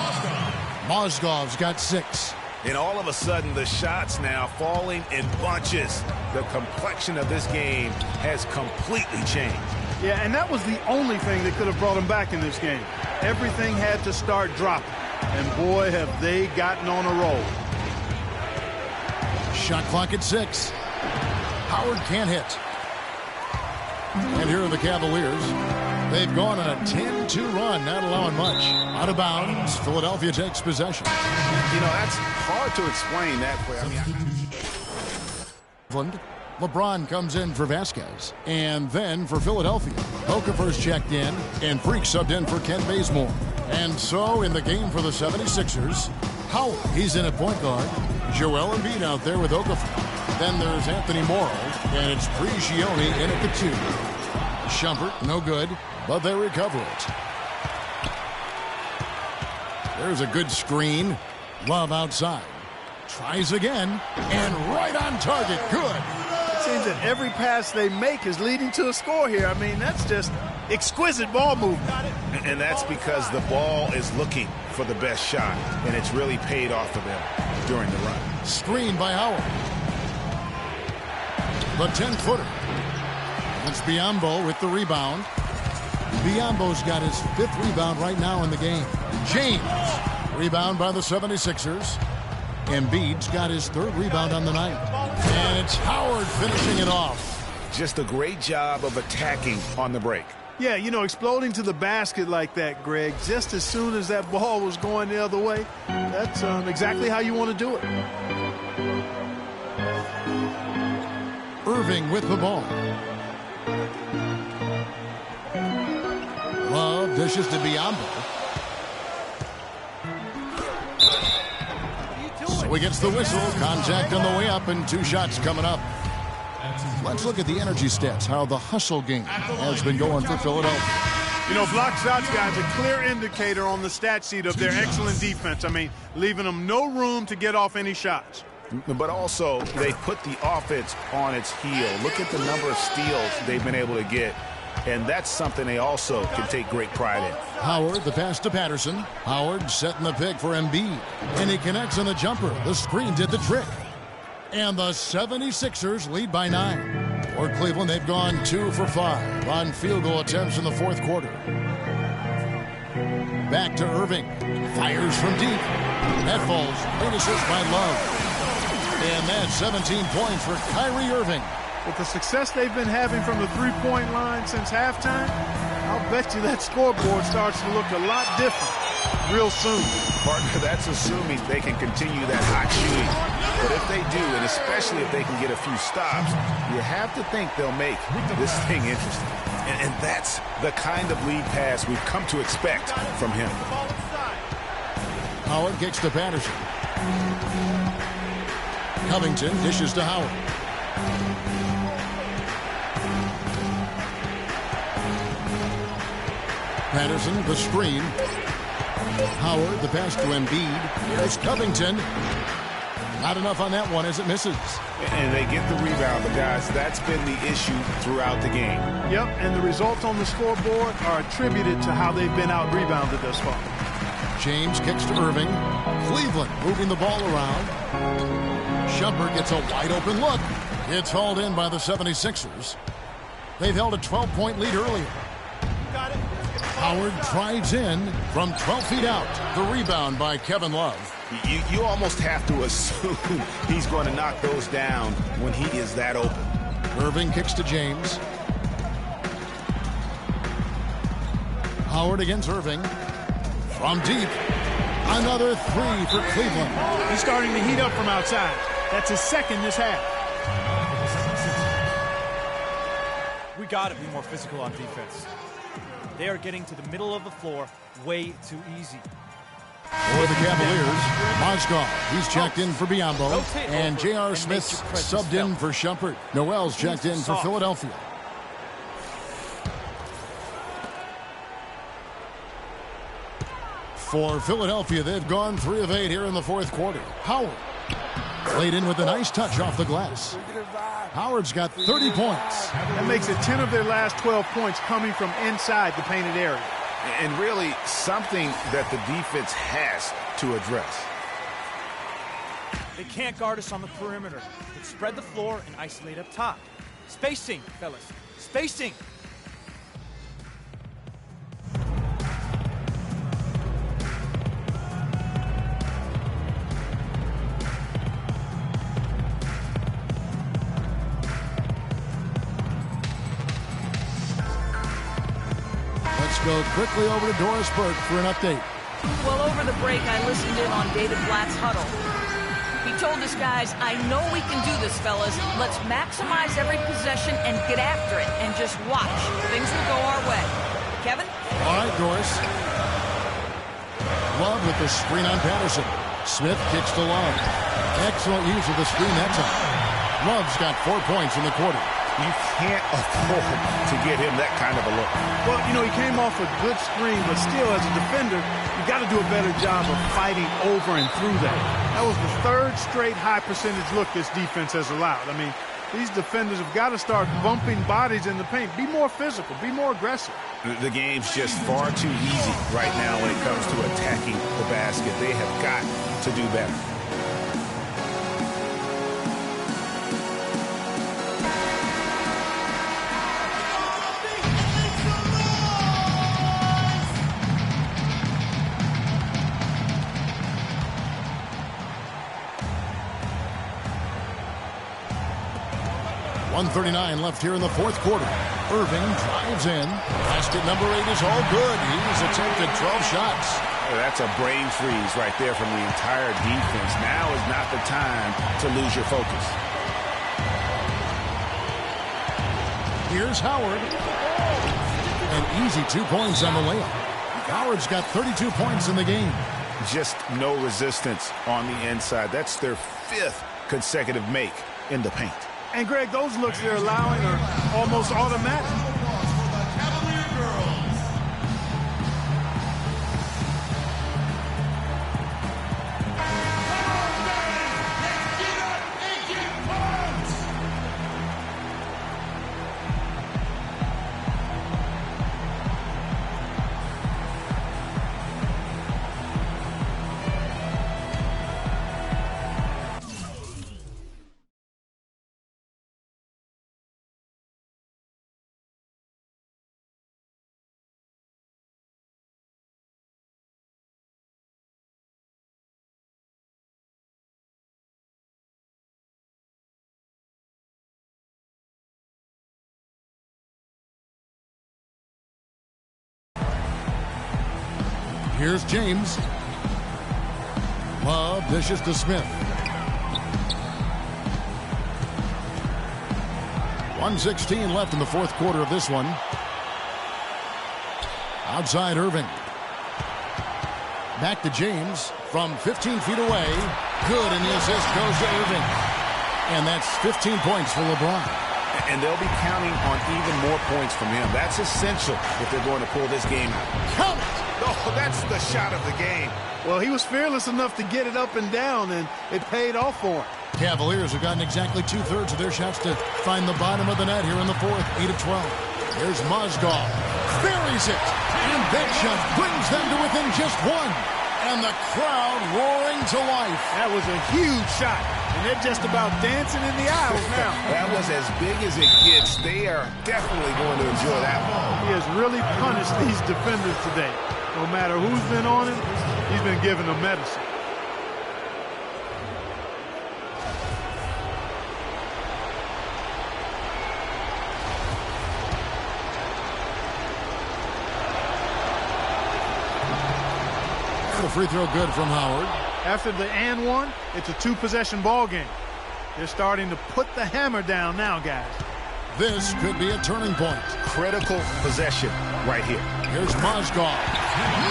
Mozgov's got 6. And all of a sudden, the shots now falling in bunches. The complexion of this game has completely changed. Yeah, and that was the only thing that could have brought him back in this game. Everything had to start dropping. And boy, have they gotten on a roll. Shot clock at 6. Howard can't hit. And here are the Cavaliers. They've gone on a 10-2 run, not allowing much. Out of bounds, Philadelphia takes possession. You know, that's hard to explain that way. I mean, LeBron comes in for Vasquez. And then for Philadelphia, Okafor's checked in, and Freak subbed in for Kent Bazemore. And so in the game for the 76ers, Howard, he's in at point guard. Joel Embiid out there with Okafor. Then there's Anthony Morrow, and it's Prigioni in at the 2. Shumpert, no good, but they recover it. There's a good screen. Love outside. Tries again, and right on target. Good. It seems that every pass they make is leading to a score here. I mean, that's just exquisite ball movement. And that's because the ball is looking for the best shot, and it's really paid off for them during the run. Screen by Howard. The 10-footer. It's Biyombo with the rebound. Biyombo's got his 5th rebound right now in the game. James, rebound by the 76ers. Embiid's got his 3rd rebound on the night. And it's Howard finishing it off. Just a great job of attacking on the break. Yeah, you know, exploding to the basket like that, Greg, just as soon as that ball was going the other way, that's exactly how you want to do it. Irving with the ball. Love dishes to Biyombo. So he gets the whistle. Contact on the way up, and 2 shots coming up. Let's look at the energy stats, how the hustle game has been going for Philadelphia. You know, block shots, guys, a clear indicator on the stat sheet of their excellent defense. I mean, leaving them no room to get off any shots. But also, they put the offense on its heel. Look at the number of steals they've been able to get. And that's something they also can take great pride in. Howard, the pass to Patterson. Howard setting the pick for Embiid. And he connects on the jumper. The screen did the trick. And the 76ers lead by 9. For Cleveland, they've gone 2 for 5 on field goal attempts in the 4th quarter. Back to Irving. Fires from deep. That falls. Great assist by Love. And that's 17 points for Kyrie Irving. With the success they've been having from the three-point line since halftime, I'll bet you that scoreboard starts to look a lot different real soon. Partner, that's assuming they can continue that hot shooting. But if they do, and especially if they can get a few stops, you have to think they'll make this thing interesting. And that's the kind of lead pass we've come to expect from him. Howard kicks to Patterson. Covington dishes to Howard. Patterson, the screen. Howard, the pass to Embiid. Here's Covington. Not enough on that one as it misses. And they get the rebound, but guys, that's been the issue throughout the game. Yep, and the results on the scoreboard are attributed to how they've been out-rebounded thus far. James kicks to Irving. Cleveland moving the ball around. Shumpert gets a wide-open look. It's hauled in by the 76ers. They've held a 12-point lead earlier. Howard drives in from 12 feet out. The rebound by Kevin Love. You almost have to assume he's going to knock those down when he is that open. Irving kicks to James. Howard against Irving. From deep. Another three for Cleveland. He's starting to heat up from outside. That's his second this half. We got to be more physical on defense. They are getting to the middle of the floor way too easy. For the Cavaliers, Mozgov, he's checked in for Biyombo. And J.R. Smith's subbed in for Shumpert. Noel's checked in for Philadelphia. For Philadelphia, they've gone 3 of 8 here in the fourth quarter. Howard laid in with a nice touch off the glass. Howard's got 30 points. That makes it 10 of their last 12 points coming from inside the painted area. And really something that the defense has to address. They can't guard us on the perimeter. But spread the floor and isolate up top. Spacing, fellas. Spacing. Go quickly over to Doris Burke for an update. Well, over the break, I listened in on David Blatt's huddle. He told us guys, I know we can do this, fellas. Let's maximize every possession and get after it and just watch. Things will go our way. Kevin? All right, Doris. Love with the screen on Patterson. Smith kicks to Love. Excellent use of the screen that time. Love's got 4 points in the quarter. You can't afford to get him that kind of a look. Well, you know, he came off a good screen, but still, as a defender, you got to do a better job of fighting over and through that. That was the third straight high-percentage look this defense has allowed. I mean, these defenders have got to start bumping bodies in the paint. Be more physical. Be more aggressive. The game's just far too easy right now when it comes to attacking the basket. They have got to do better. .139 left here in the fourth quarter. Irving drives in. Basket number 8 is all good. He's attempted 12 shots. That's a brain freeze right there from the entire defense. Now is not the time to lose your focus. Here's Howard. An easy 2 points on the layup. Howard's got 32 points in the game. Just no resistance on the inside. That's their 5th consecutive make in the paint. And, Greg, those looks they're allowing are almost automatic. Here's James. Love dishes to Smith. 1:16 left in the fourth quarter of this one. Outside Irving. Back to James from 15 feet away. Good, and the assist goes to Irving. And that's 15 points for LeBron. And they'll be counting on even more points from him. That's essential if they're going to pull this game out. Count it! Oh, that's the shot of the game. Well, he was fearless enough to get it up and down, and it paid off for him. Cavaliers have gotten exactly 2/3 of their shots to find the bottom of the net here in the fourth. 8 of 12. Here's Mozgov. Buries it. And that shot brings them to within just one. And the crowd roaring to life. That was a huge shot. And they're just about dancing in the aisles now. That was as big as it gets. They are definitely going to enjoy that one. He has really punished these defenders today. No matter who's been on him, he's been giving them medicine. The free throw good from Howard. After the and one, it's a two-possession ball game. They're starting to put the hammer down now, guys. This could be a turning point. Critical possession right here. Here's Mozgov.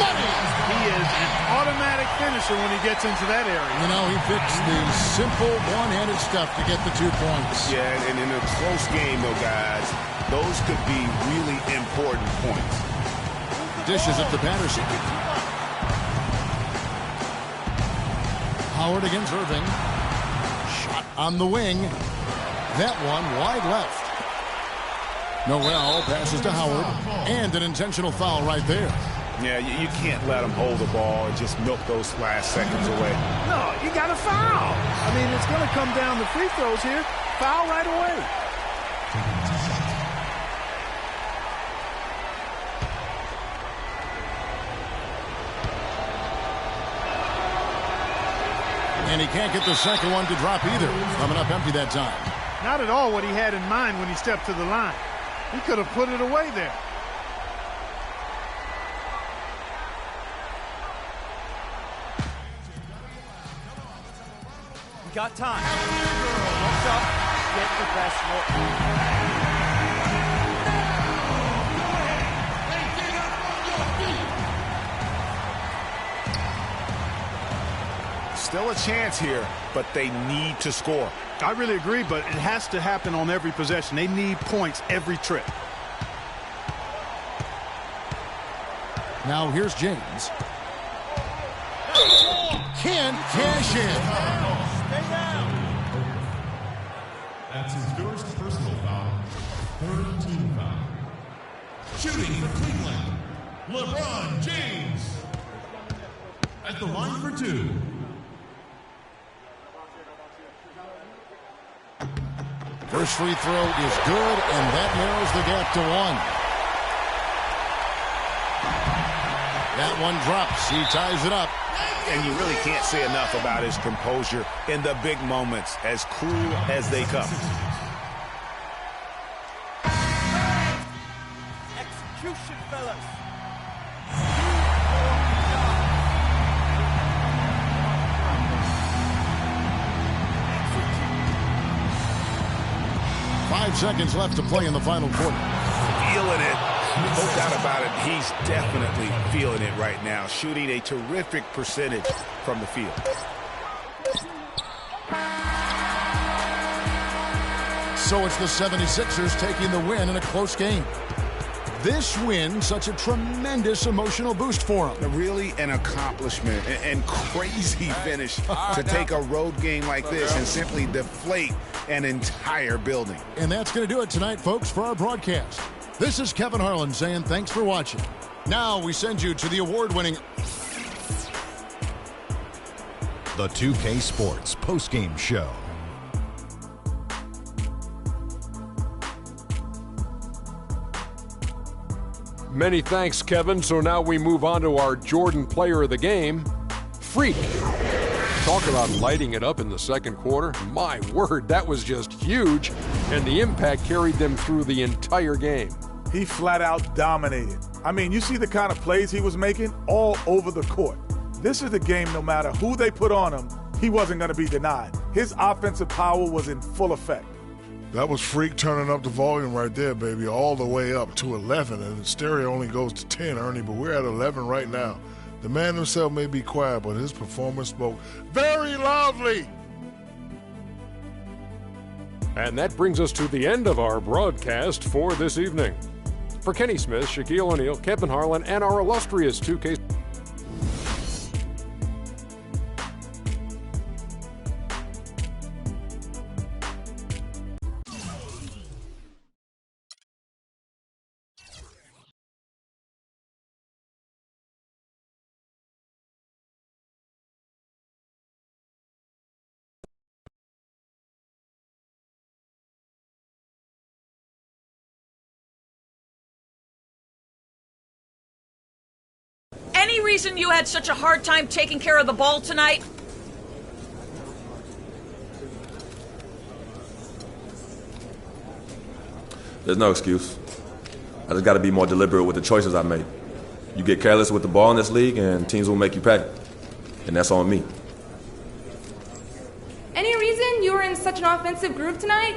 Money! He is an automatic finisher when he gets into that area. You know, he picks the simple one-handed stuff to get the 2 points. Yeah, and in a close game, though, guys, those could be really important points. Dishes it to Patterson. Howard against Irving. Shot on the wing. That one wide left. Noel passes to Howard. And an intentional foul right there. Yeah, you can't let him hold the ball and just milk those last seconds away. No, you got to foul. I mean, it's going to come down to free throws here. Foul right away. And he can't get the second one to drop either. Coming up empty that time. Not at all what he had in mind when he stepped to the line. He could have put it away there. We got time. What's up? Get the best look. Still a chance here, but they need to score. I really agree, but it has to happen on every possession. They need points every trip. Now here's James. Can't cash in. Stay down. That's his first personal foul. Third team foul. Shooting for Cleveland, LeBron James. At the line for 2. First free throw is good, and that narrows the gap to 1. That one drops. He ties it up. And you really can't say enough about his composure in the big moments, as cruel as they come. Execution, fellas. 5 seconds left to play in the final quarter. Feeling it. No doubt about it. He's definitely feeling it right now. Shooting a terrific percentage from the field. So it's the 76ers taking the win in a close game. This win, such a tremendous emotional boost for them. Really an accomplishment and crazy finish to take a road game like this and simply deflate an entire building. And that's going to do it tonight, folks, for our broadcast. This is Kevin Harlan saying thanks for watching. Now we send you to the award-winning The 2K Sports postgame show. Many thanks, Kevin. So now we move on to our Jordan player of the game, Freak. Talk about lighting it up in the second quarter. My word, that was just huge, and the impact carried them through the entire game. He flat out dominated. I mean, you see the kind of plays he was making all over the court. This is the game, no matter who they put on him, he wasn't going to be denied. His offensive power was in full effect. That was Freak turning up the volume right there, baby, all the way up to 11. And the stereo only goes to 10, Ernie, but we're at 11 right now. The man himself may be quiet, but his performance spoke very loudly. And that brings us to the end of our broadcast for this evening. For Kenny Smith, Shaquille O'Neal, Kevin Harlan, and our illustrious 2K. Any reason you had such a hard time taking care of the ball tonight? There's no excuse. I just got to be more deliberate with the choices I make. You get careless with the ball in this league, and teams will make you pay. And that's on me. Any reason you were in such an offensive groove tonight?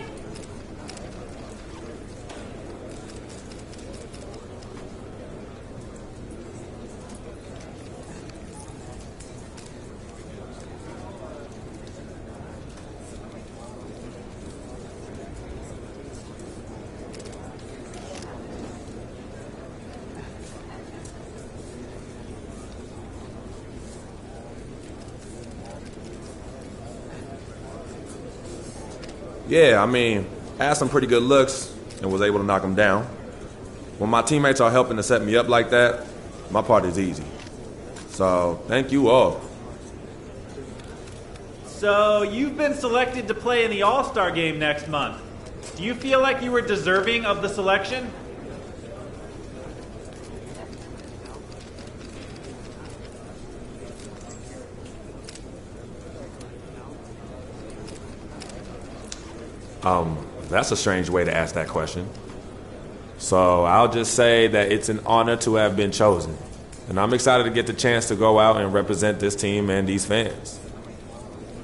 Yeah, I mean, I had some pretty good looks and was able to knock them down. When my teammates are helping to set me up like that, my part is easy. So, thank you all. So, you've been selected to play in the All-Star game next month. Do you feel like you were deserving of the selection? That's a strange way to ask that question. So I'll just say that it's an honor to have been chosen. And I'm excited to get the chance to go out and represent this team and these fans.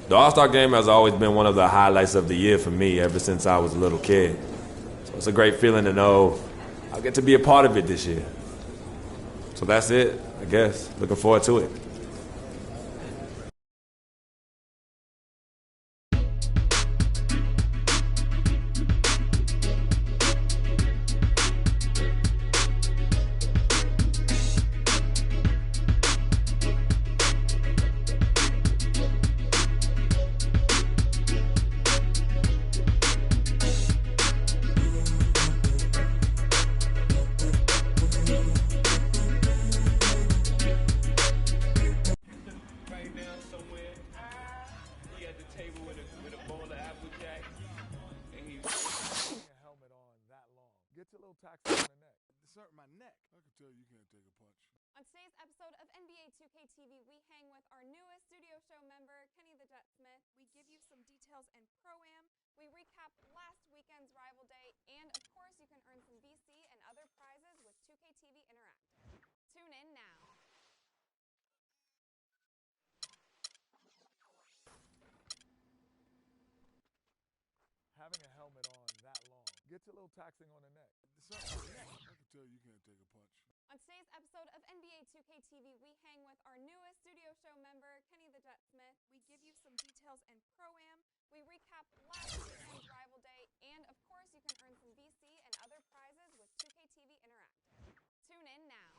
The All-Star Game has always been one of the highlights of the year for me ever since I was a little kid. So it's a great feeling to know I'll get to be a part of it this year. So that's it, I guess. Looking forward to it. On today's episode of NBA 2K TV, we hang with our newest studio show member, Kenny the Jet Smith. We give you some details and pro-am. We recap last weekend's rival day, and of course, you can earn some VC and other prizes with 2K TV Interactive. Tune in now. Having a helmet on that long gets a little taxing on the neck. I can tell you can't take a punch. On today's episode of NBA 2K TV, we hang with our newest studio show member, Kenny the Jet Smith. We give you some details and pro-am. We recap last weekend's rival day, and of course, you can earn some VC and other prizes with 2K TV Interactive. Tune in now.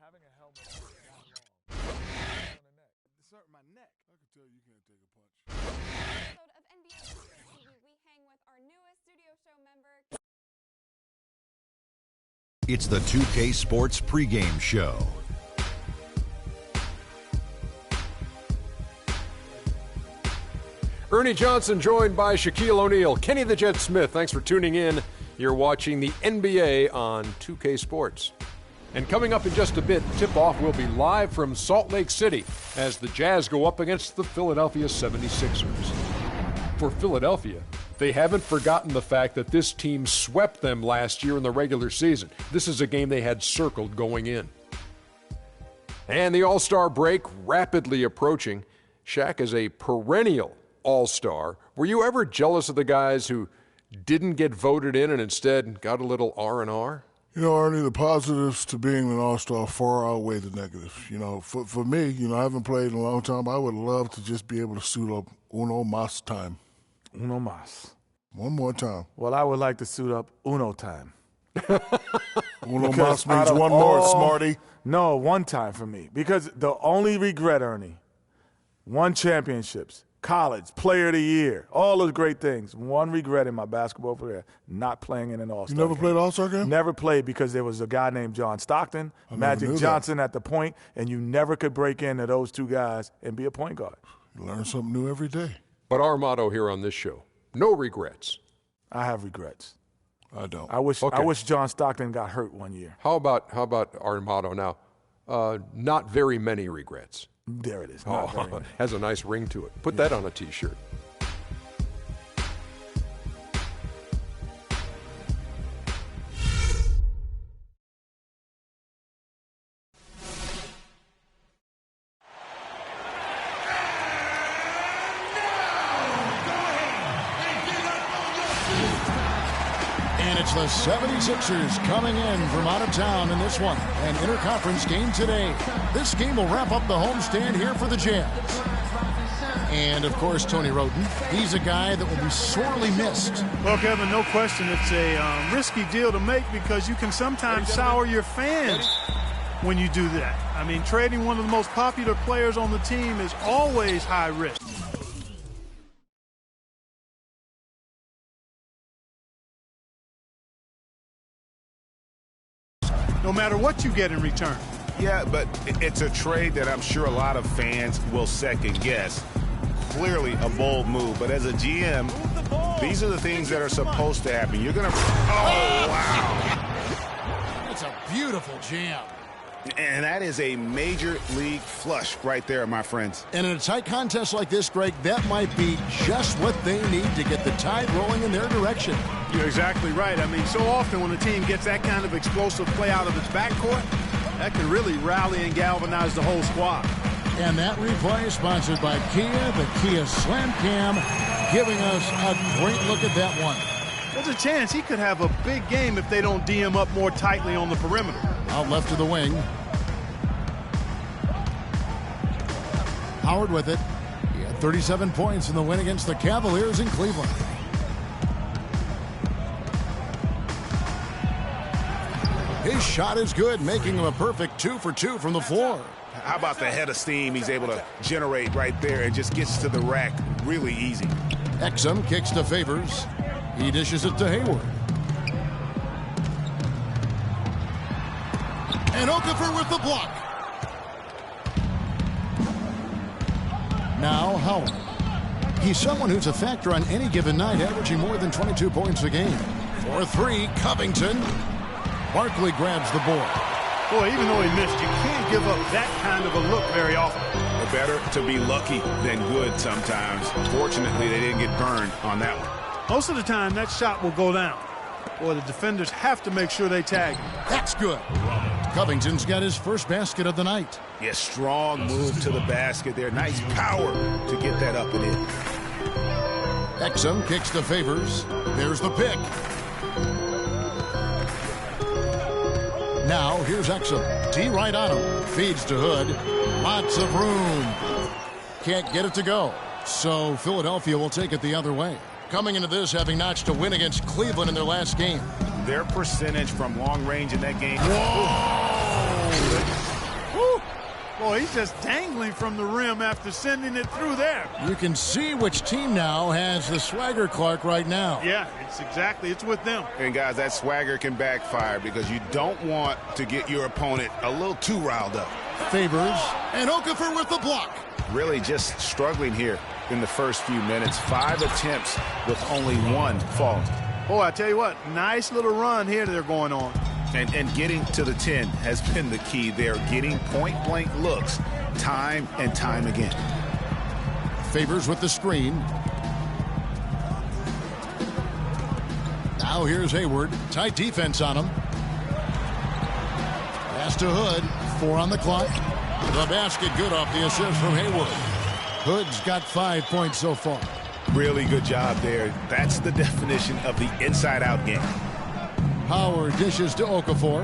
Having a helmet on that long on the neck. It's hurting my neck. I can tell you can't take a punch. Episode of NBA 2K TV, we hang with our newest studio show member. It's the 2K Sports pregame show. Ernie Johnson joined by Shaquille O'Neal, Kenny the Jet Smith. Thanks for tuning in. You're watching the NBA on 2K Sports. And coming up in just a bit, tip-off will be live from Salt Lake City as the Jazz go up against the Philadelphia 76ers. For Philadelphia, they haven't forgotten the fact that this team swept them last year in the regular season. This is a game they had circled going in. And the All-Star break rapidly approaching. Shaq is a perennial All-Star. Were you ever jealous of the guys who didn't get voted in and instead got a little R&R? You know, Ernie, the positives to being an All-Star far outweigh the negatives. You know, for me, you know, I haven't played in a long time. I would love to just be able to suit up uno mas time. Uno mas. One more time. Well, I would like to suit up uno time. Uno mas means one more, smarty. No, one time for me. Because the only regret, Ernie, won championships, college, player of the year, all those great things. One regret in my basketball career, not playing in an All-Star You never game. played All-Star game? Never played because there was a guy named John Stockton, Magic Johnson at the point, and you never could break into those two guys and be a point guard. You learn something new every day. But our motto here on this show, no regrets. I have regrets. I don't. I wish John Stockton got hurt one year. How about our motto now? Not very many regrets. There it is. Not very many. Has a nice ring to it. Put that on a T-shirt. And it's the 76ers coming in from out of town in this one, an interconference game today. This game will wrap up the homestand here for the Jazz. And, of course, Tony Roden, he's a guy that will be sorely missed. Well, Kevin, no question it's a risky deal to make because you can sometimes sour your fans when you do that. I mean, trading one of the most popular players on the team is always high risk. No matter what you get in return. Yeah, but it's a trade that I'm sure a lot of fans will second guess. Clearly a bold move, but as a GM, these are the things that are supposed to happen. You're going to... Oh, wow. It's a beautiful jam. And that is a major league flush right there, my friends. And in a tight contest like this, Greg, that might be just what they need to get the tide rolling in their direction. You're exactly right. I mean, so often when a team gets that kind of explosive play out of its backcourt, that can really rally and galvanize the whole squad. And that replay is sponsored by Kia, the Kia Slam Cam, giving us a great look at that one. There's a chance he could have a big game if they don't D him up more tightly on the perimeter. Out left to the wing. Howard with it. He had 37 points in the win against the Cavaliers in Cleveland. His shot is good, making him a perfect 2 for 2 from the floor. How about the head of steam he's able to generate right there and just gets to the rack really easy. Exum kicks to Favors. He dishes it to Hayward. And Okafor with the block. Now Howard. He's someone who's a factor on any given night, averaging more than 22 points a game. For 3, Covington. Barkley grabs the board. Boy, even though he missed, you can't give up that kind of a look very often. Better to be lucky than good sometimes. Fortunately, they didn't get burned on that one. Most of the time, that shot will go down. Boy, the defenders have to make sure they tag him. That's good. Covington's got his first basket of the night. Yeah, strong move to the basket there. Nice power to get that up and in. Exum kicks to Favors. There's the pick. Now, here's Exum. T right on him. Feeds to Hood. Lots of room. Can't get it to go. So Philadelphia will take it the other way. Coming into this, having notched a win against Cleveland in their last game. Their percentage from long range in that game. Woo! Boy, he's just dangling from the rim after sending it through there. You can see which team now has the swagger Clark right now. Yeah, it's with them. And guys, that swagger can backfire because you don't want to get your opponent a little too riled up. Favors and Okafor with the block. Really just struggling here in the first few minutes. 5 attempts with only 1 falling. Boy, I tell you what, nice little run here they're going on. And getting to the 10 has been the key there. Getting point-blank looks time and time again. Favors with the screen. Now here's Hayward. Tight defense on him. Pass to Hood. 4 on the clock. The basket good off the assist from Hayward. Hood's got 5 points so far. Really good job there. That's the definition of the inside-out game. Howard dishes to Okafor.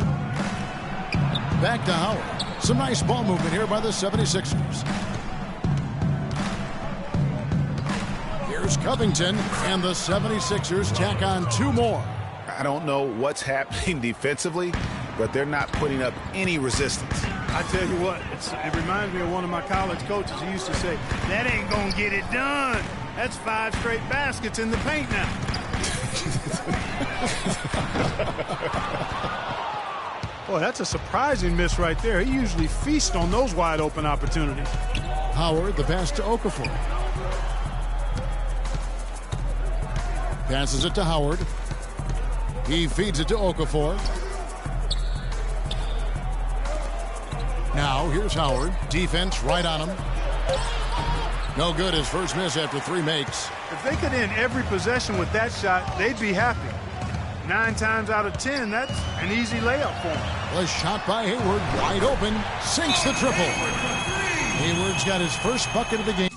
Back to Howard. Some nice ball movement here by the 76ers. Here's Covington, and the 76ers tack on 2 more. I don't know what's happening defensively, but they're not putting up any resistance. I tell you what, it reminds me of one of my college coaches. He used to say, that ain't going to get it done. That's 5 straight baskets in the paint now. Boy, that's a surprising miss right there. He usually feasts on those wide open opportunities. Howard, the pass to Okafor. Passes it to Howard. He feeds it to Okafor. Now here's Howard. Defense right on him. No good. His first miss after 3 makes. If they could end every possession with that shot, they'd be happy. 9 times out of 10, that's an easy layup for him. The shot by Hayward, wide open, sinks the triple. Hayward's got his first bucket of the game.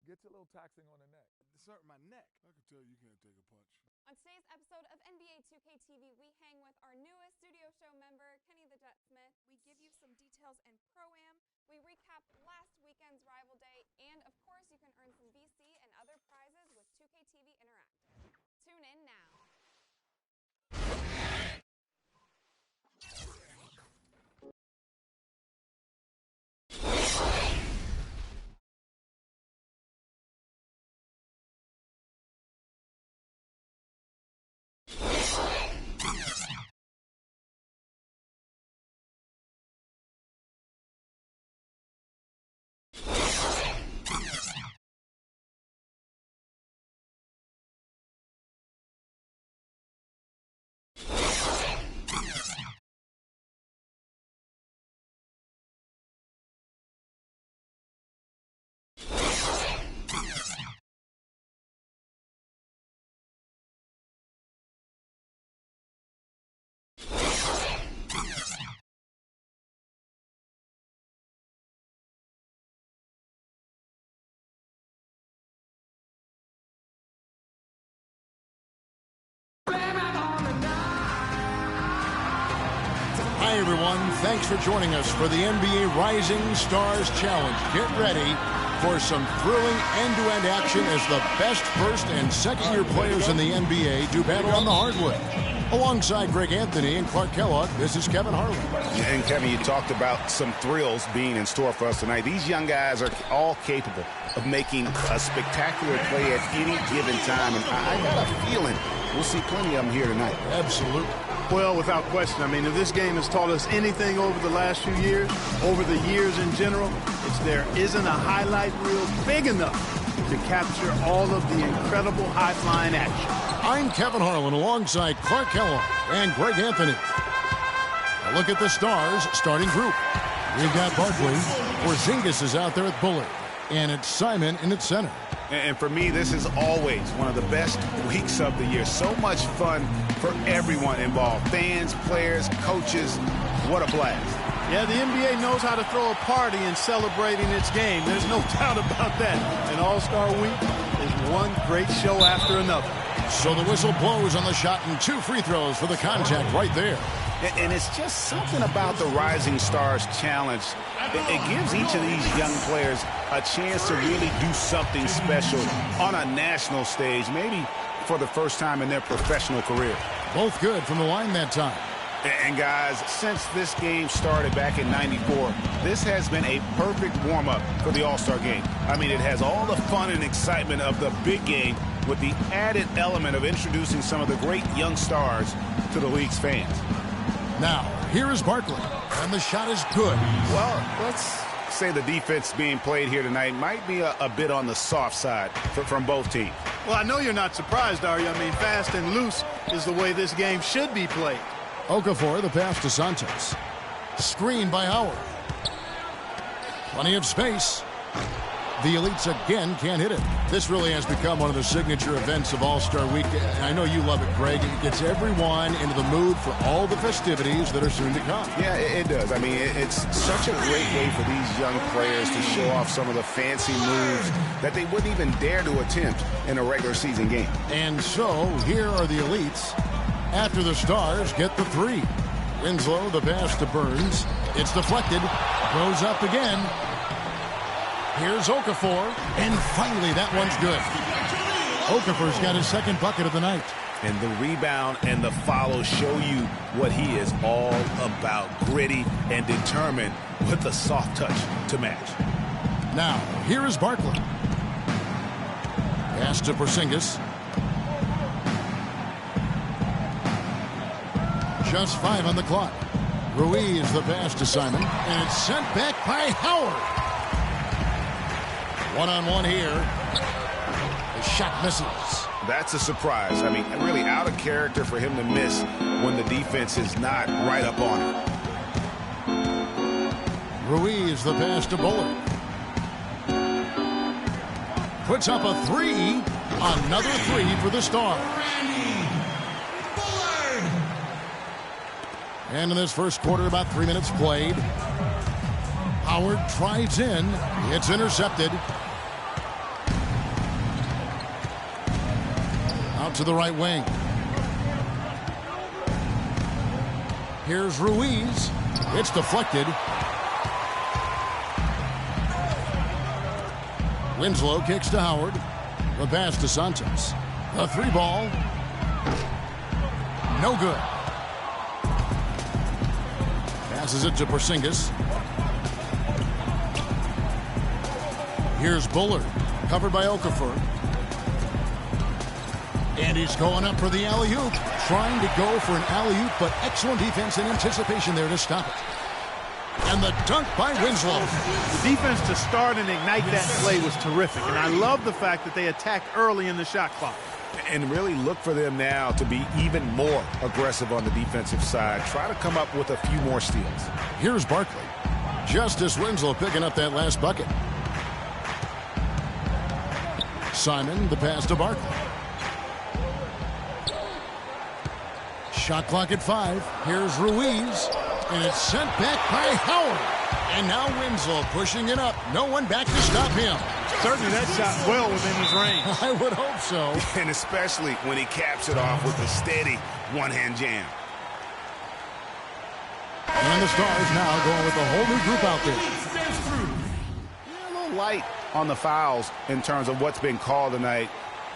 Gets a little taxing on the neck. It's hurting my neck. I can tell you can't take a punch. On today's episode of NBA 2K TV, we hang with our newest studio show member, Kenny the Jet Smith. We give you some details and pro-am. We recap last weekend's rival day. And, of course, you can earn some VC and other prizes with 2K TV Interactive. Tune in now. Hi, everyone. Thanks for joining us for the NBA Rising Stars Challenge. Get ready for some thrilling end-to-end action as the best first and second-year players in the NBA do battle on the hardwood. Alongside Greg Anthony and Clark Kellogg, this is Kevin Harlan. And Kevin, you talked about some thrills being in store for us tonight. These young guys are all capable of making a spectacular play at any given time. And I got a feeling we'll see plenty of them here tonight. Absolutely. Well, without question. I mean, if this game has taught us anything over the last few years, over the years in general, it's there isn't a highlight reel big enough to capture all of the incredible high-flying action. I'm Kevin Harlan alongside Clark Kellogg and Greg Anthony. A look at the Stars starting group. We've got Barkley. Porzingis is out there at Bullard. And it's Simon in at center. And for me, this is always one of the best weeks of the year. So much fun for everyone involved. Fans, players, coaches. What a blast. Yeah, the NBA knows how to throw a party in celebrating its game. There's no doubt about that. And All-Star Week is one great show after another. So the whistle blows on the shot and 2 free throws for the contact right there. And it's just something about the Rising Stars Challenge. It gives each of these young players a chance to really do something special on a national stage, maybe for the first time in their professional career. Both good from the line that time. And guys, since this game started back in '94, this has been a perfect warm-up for the All-Star game. I mean, it has all the fun and excitement of the big game with the added element of introducing some of the great young stars to the league's fans. Now, here is Barkley, and the shot is good. Well, let's say the defense being played here tonight might be a bit on the soft side from both teams. Well, I know you're not surprised, are you? I mean, fast and loose is the way this game should be played. Okafor, the pass to Santos. Screen by Howard. Plenty of space. The elites again can't hit it. This really has become one of the signature events of All-Star Week. I know you love it, Greg. It gets everyone into the mood for all the festivities that are soon to come. Yeah, it does. I mean, it's such a great way for these young players to show off some of the fancy moves that they wouldn't even dare to attempt in a regular season game. And so, here are the elites after the Stars get the 3. Winslow, the pass to Burns. It's deflected. Goes up again. Here's Okafor, and finally that one's good. Okafor's got his second bucket of the night. And the rebound and the follow show you what he is all about. Gritty and determined with the soft touch to match. Now, here is Barkley. Pass to Porzingis. Just 5 on the clock. Ruiz the pass to Simon, and it's sent back by Howard. One-on-one here. The shot misses. That's a surprise. I mean, really out of character for him to miss when the defense is not right up on him. Ruiz the pass to Bullard. Puts up a 3. Another 3 for the Stars. And in this first quarter, about 3 minutes played. Howard tries in. It's intercepted. Out to the right wing. Here's Ruiz. It's deflected. Winslow kicks to Howard. The pass to Santos. The 3 ball. No good. Passes it to Porzingis. Here's Bullard, covered by Okafor. And he's going up for the alley-oop. Trying to go for an alley-oop, but excellent defense and anticipation there to stop it. And the dunk by Winslow. The defense to start and ignite that play was terrific, and I love the fact that they attacked early in the shot clock. And really look for them now to be even more aggressive on the defensive side. Try to come up with a few more steals. Here's Barkley. Justice Winslow picking up that last bucket. Simon, the pass to Barkley. Shot clock at 5. Here's Ruiz. And it's sent back by Howard. And now Winslow pushing it up. No one back to stop him. Certainly that shot well within his range. I would hope so. And especially when he caps it off with a steady one-hand jam. And the Stars now going with a whole new group out there. A little light on the fouls in terms of what's been called tonight.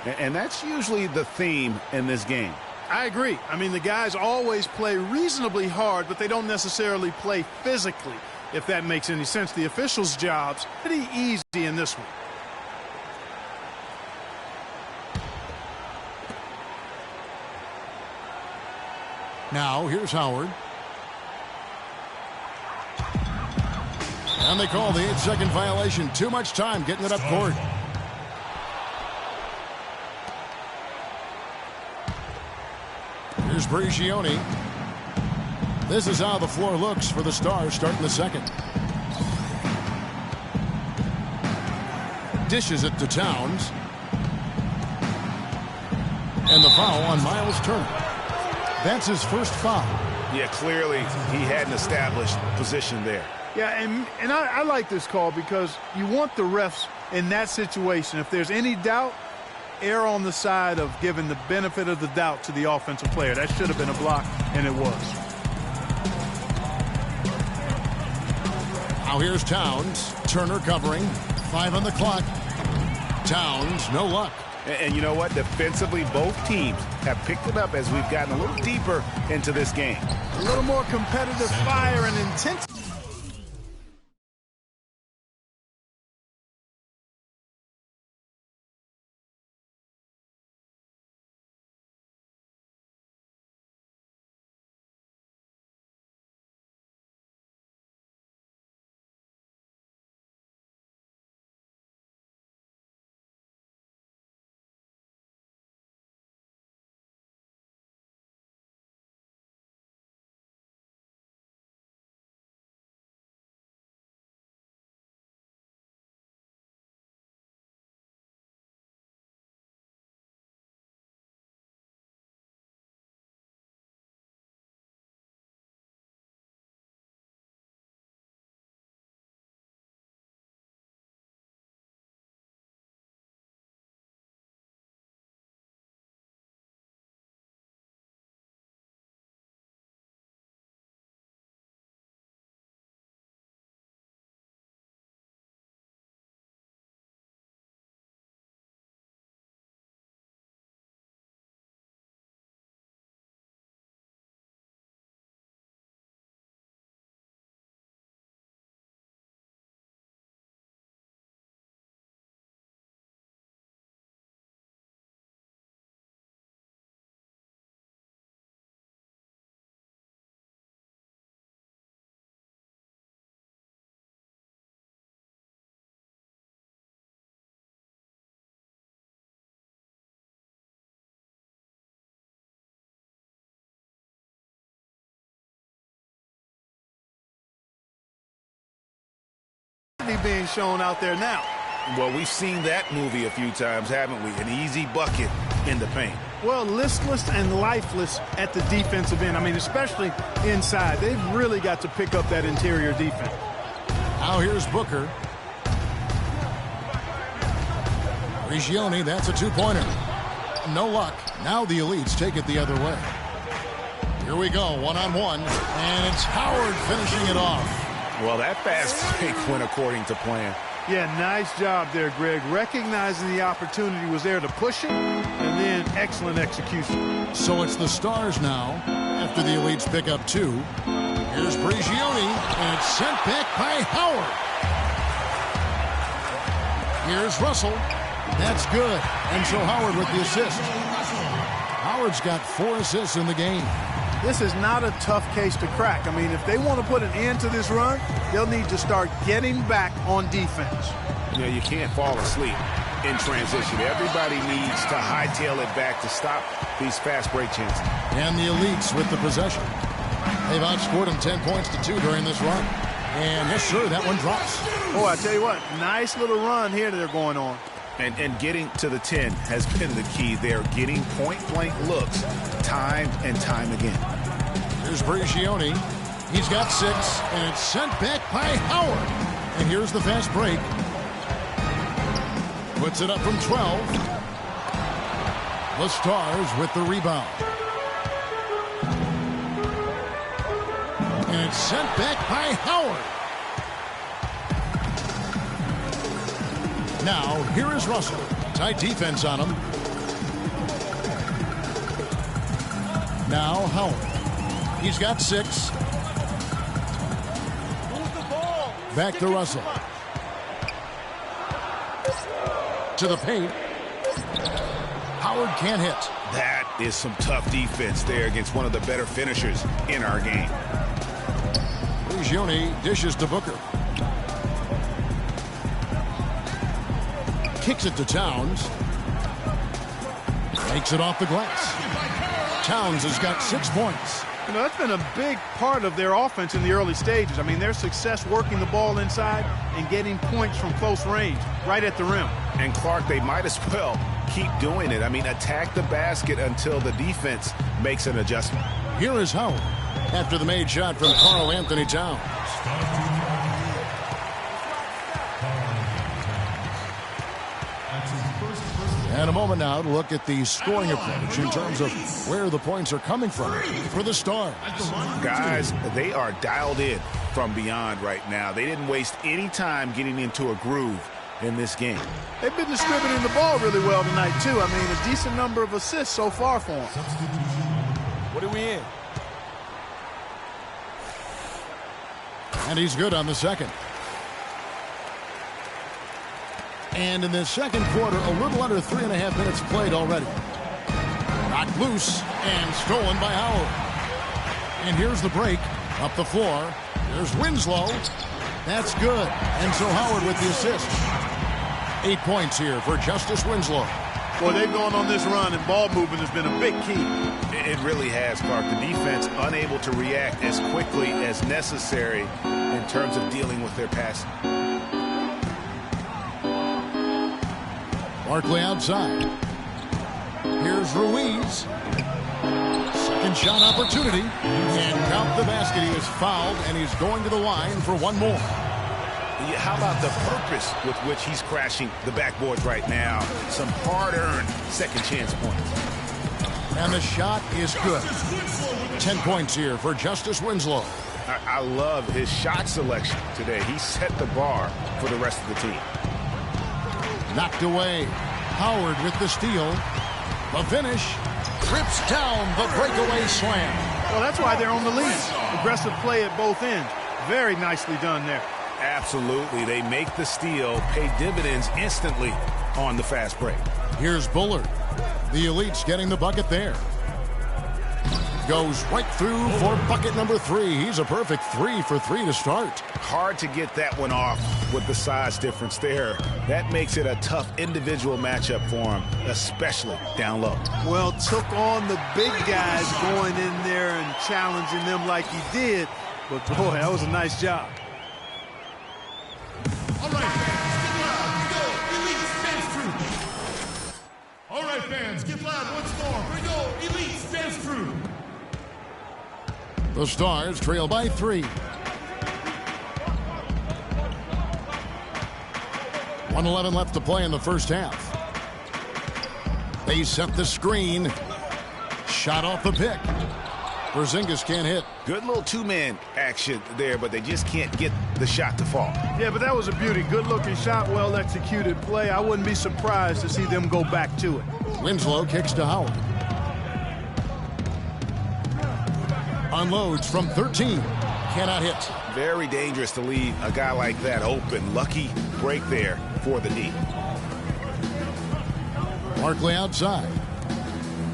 And that's usually the theme in this game. I agree. I mean, the guys always play reasonably hard, but they don't necessarily play physically, if that makes any sense. The officials' job's pretty easy in this one. Now, here's Howard. And they call the 8-second violation. Too much time getting it up court. Here's Brigioni. This is how the floor looks for the Stars starting the second. Dishes it to Towns. And the foul on Miles Turner. That's his first foul. Yeah, clearly he had an established position there. Yeah, and I like this call because you want the refs in that situation. If there's any doubt, err on the side of giving the benefit of the doubt to the offensive player. That should have been a block, and it was. Now here's Towns. Turner covering. 5 on the clock. Towns, no luck. And you know what? Defensively, both teams have picked it up as we've gotten a little deeper into this game. A little more competitive fire and intensity. Being shown out there now. Well, we've seen that movie a few times, haven't we? An easy bucket in the paint. Well, listless and lifeless at the defensive end. I mean, especially inside. They've really got to pick up that interior defense. Now here's Booker. Prigioni, that's a two-pointer. No luck. Now the Elites take it the other way. Here we go, one-on-one, and it's Howard finishing it off. Well, that fast break went according to plan. Yeah, nice job there, Greg. Recognizing the opportunity was there to push it, and then excellent execution. So it's the Stars now, after the Elites pick up 2. Here's Prigioni, and it's sent back by Howard. Here's Russell. That's good. And so Howard with the assist. Howard's got 4 assists in the game. This is not a tough case to crack. I mean, if they want to put an end to this run, they'll need to start getting back on defense. Yeah, you can't fall asleep in transition. Everybody needs to hightail it back to stop these fast break chances. And the Elites with the possession. They've outscored them 10 points to 2 during this run. And yes, sir, that one drops. Oh, I tell you what, nice little run here that they're going on. And getting to the 10 has been the key there. Getting point-blank looks time and time again. Here's Prigioni. He's got 6, and it's sent back by Howard. And here's the fast break. Puts it up from 12. The Stars with the rebound. And it's sent back by Howard. Now, here is Russell. Tight defense on him. Now, Howard. He's got 6. Back to Russell. To the paint. Howard can't hit. That is some tough defense there against one of the better finishers in our game. Prigioni dishes to Booker. Kicks it to Towns. Makes it off the glass. Towns has got 6 points. You know, that's been a big part of their offense in the early stages. I mean, their success working the ball inside and getting points from close range, right at the rim. And Clark, they might as well keep doing it. I mean, attack the basket until the defense makes an adjustment. Here is Howard after the made shot from Karl Anthony Towns. And a moment now to look at the scoring approach in terms of where the points are coming from for the Stars. Guys, they are dialed in from beyond right now. They didn't waste any time getting into a groove in this game. They've been distributing the ball really well tonight, too. I mean, a decent number of assists so far for them. What are we in? And he's good on the second. And in the second quarter, a little under 3.5 minutes played already. Knocked loose and stolen by Howard. And here's the break. Up the floor. There's Winslow. That's good. And so Howard with the assist. 8 points here for Justice Winslow. Boy, they've gone on this run, and ball movement has been a big key. It really has, Clark. The defense unable to react as quickly as necessary in terms of dealing with their passing. Barkley outside. Here's Ruiz. Second shot opportunity. And count the basket. He is fouled, and he's going to the line for one more. How about the purpose with which he's crashing the backboards right now? Some hard-earned second chance points. And the shot is good. 10 points here for Justice Winslow. I love his shot selection today. He set the bar for the rest of the team. Knocked away. Howard with the steal. The finish. Trips down the breakaway slam. Well, that's why they're on the lead. Aggressive play at both ends. Very nicely done there. Absolutely. They make the steal, pay dividends instantly on the fast break. Here's Bullard. The Elite's getting the bucket there. Goes right through for bucket number 3. He's a perfect 3 for 3 to start. Hard to get that one off with the size difference there. That makes it a tough individual matchup for him, especially down low. Well, took on the big guys going in there and challenging them like he did. But, boy, that was a nice job. All right, fans, get loud once more. Here we go, Elite stands true. The Stars trail by 3. 1:11 left to play in the first half. They set the screen. Shot off the pick. Porzingis can't hit. Good little two-man action there, but they just can't get the shot to fall. Yeah, but that was a beauty. Good-looking shot, well-executed play. I wouldn't be surprised to see them go back to it. Winslow kicks to Howard. Unloads from 13. Cannot hit. Very dangerous to leave a guy like that open. Lucky break there for the D. Barkley outside.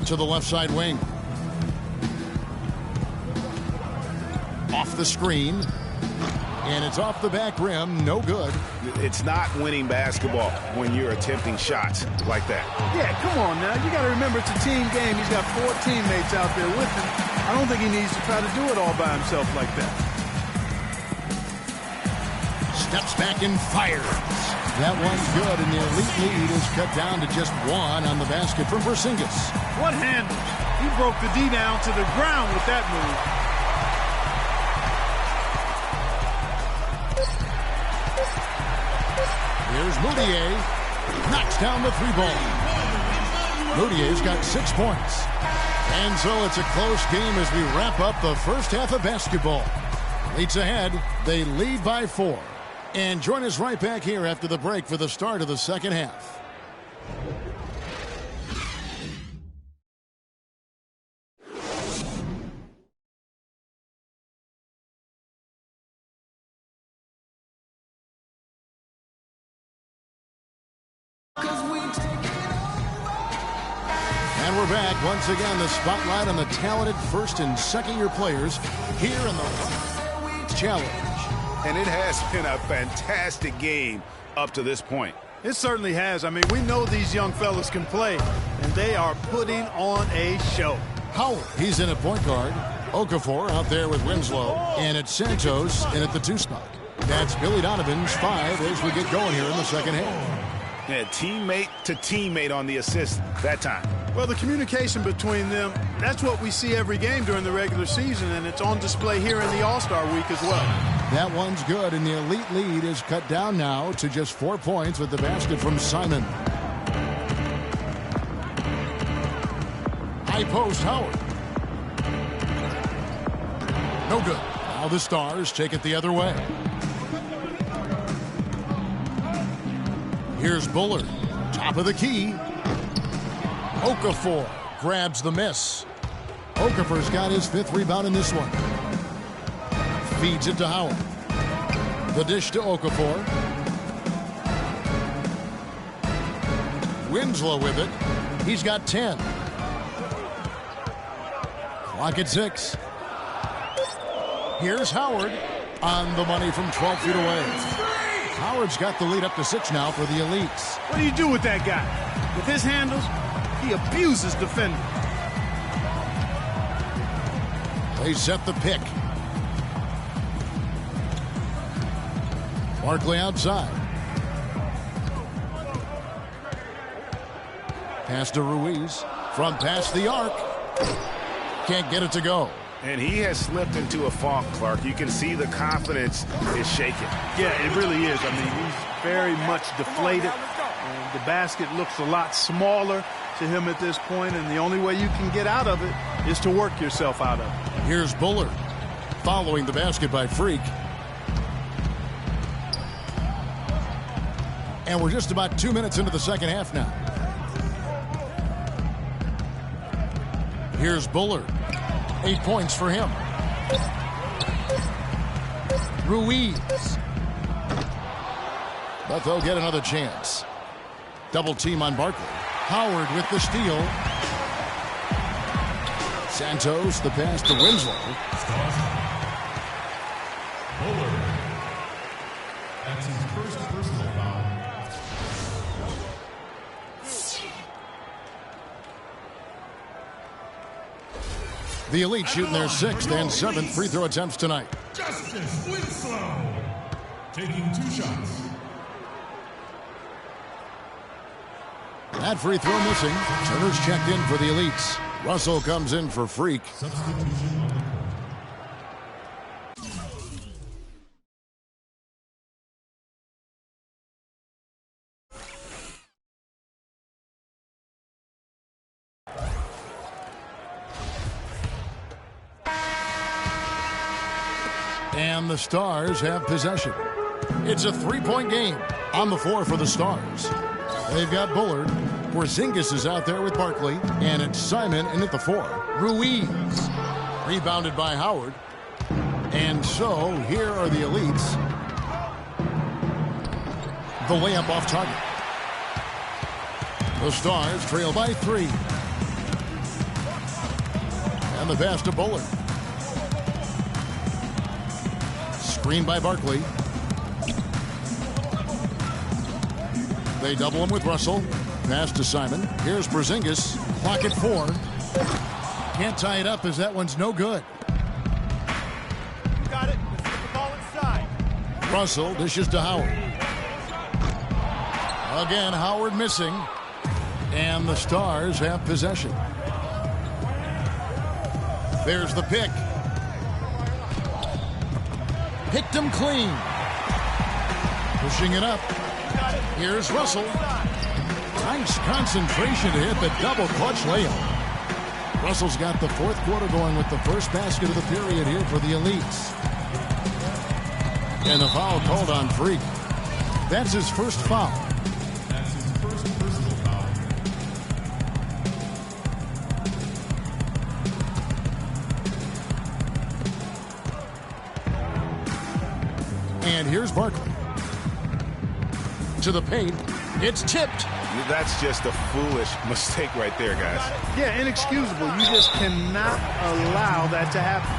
To the left side wing. Off the screen. And it's off the back rim. No good. It's not winning basketball when you're attempting shots like that. Yeah, come on now. You got to remember it's a team game. He's got 4 teammates out there with him. I don't think he needs to try to do it all by himself like that. Steps back and fires. That one's good, and the Elite lead is cut down to just 1 on the basket from Porzingis. What handle? He broke the D down to the ground with that move. Here's Moutier. Knocks down the 3-ball. Moutier's got 6 points. And so it's a close game as we wrap up the first half of basketball. Leads ahead. They lead by 4. And join us right back here after the break for the start of the second half. And we're back. Once again, the spotlight on the talented first and second year players here in the challenge. And it has been a fantastic game up to this point. It certainly has. I mean, we know these young fellas can play, and they are putting on a show. Howard, he's in at point guard. Okafor out there with Winslow. And it's Santos in at the 2 spot. That's Billy Donovan's 5 as we get going here in the second half. Yeah, teammate to teammate on the assist that time. Well, the communication between them, that's what we see every game during the regular season, and it's on display here in the All-Star week as well. That one's good, and the Elite lead is cut down now to just 4 points with the basket from Simon. High post, Howard. No good. Now the Stars take it the other way. Here's Bullard. Top of the key. Okafor grabs the miss. Okafor's got his 5th rebound in this one. Feeds it to Howard. The dish to Okafor. Winslow with it. He's got 10. Clock at 6. Here's Howard on the money from 12 feet away. Howard's got the lead up to 6 now for the Elites. What do you do with that guy? With his handles, he abuses defenders. They set the pick. Barkley outside. Pass to Ruiz. From past the arc. Can't get it to go. And he has slipped into a funk, Clark. You can see the confidence is shaken. Yeah, it really is. I mean, he's very much deflated. And the basket looks a lot smaller to him at this point, and the only way you can get out of it is to work yourself out of it. Here's Bullard following the basket by Freak. And we're just about 2 minutes into the second half now. Here's Bullard. 8 points for him. Ruiz. But they'll get another chance. Double team on Barkley. Howard with the steal. Santos, the pass to Winslow. Bullard. That's his first personal foul. The Elite shooting their 6th and 7th free throw attempts tonight. Justice Winslow taking 2 shots. That free throw missing. Turner's checked in for the Elites. Russell comes in for Freak. Substitution. And the Stars have possession. It's a 3-point game on the floor for the Stars. They've got Bullard. Porzingis is out there with Barkley. And it's Simon in at the 4. Ruiz. Rebounded by Howard. And so here are the Elites. The layup off target. The Stars trail by 3. And the pass to Bullard. Screen by Barkley. They double him with Russell. Pass to Simon. Here's Porzingis. Clock at 4. Can't tie it up as that one's no good. Got it. Let's get the ball inside. Russell dishes to Howard. Again, Howard missing. And the Stars have possession. There's the pick. Picked him clean. Pushing it up. Here's Russell. Nice concentration to hit the double clutch layup. Russell's got the 4th quarter going with the first basket of the period here for the Elites. And the foul called on Freak. That's his first foul. That's his first personal foul. And here's Barkley. To the paint. It's tipped. That's just a foolish mistake right there, guys. Yeah, inexcusable. You just cannot allow that to happen.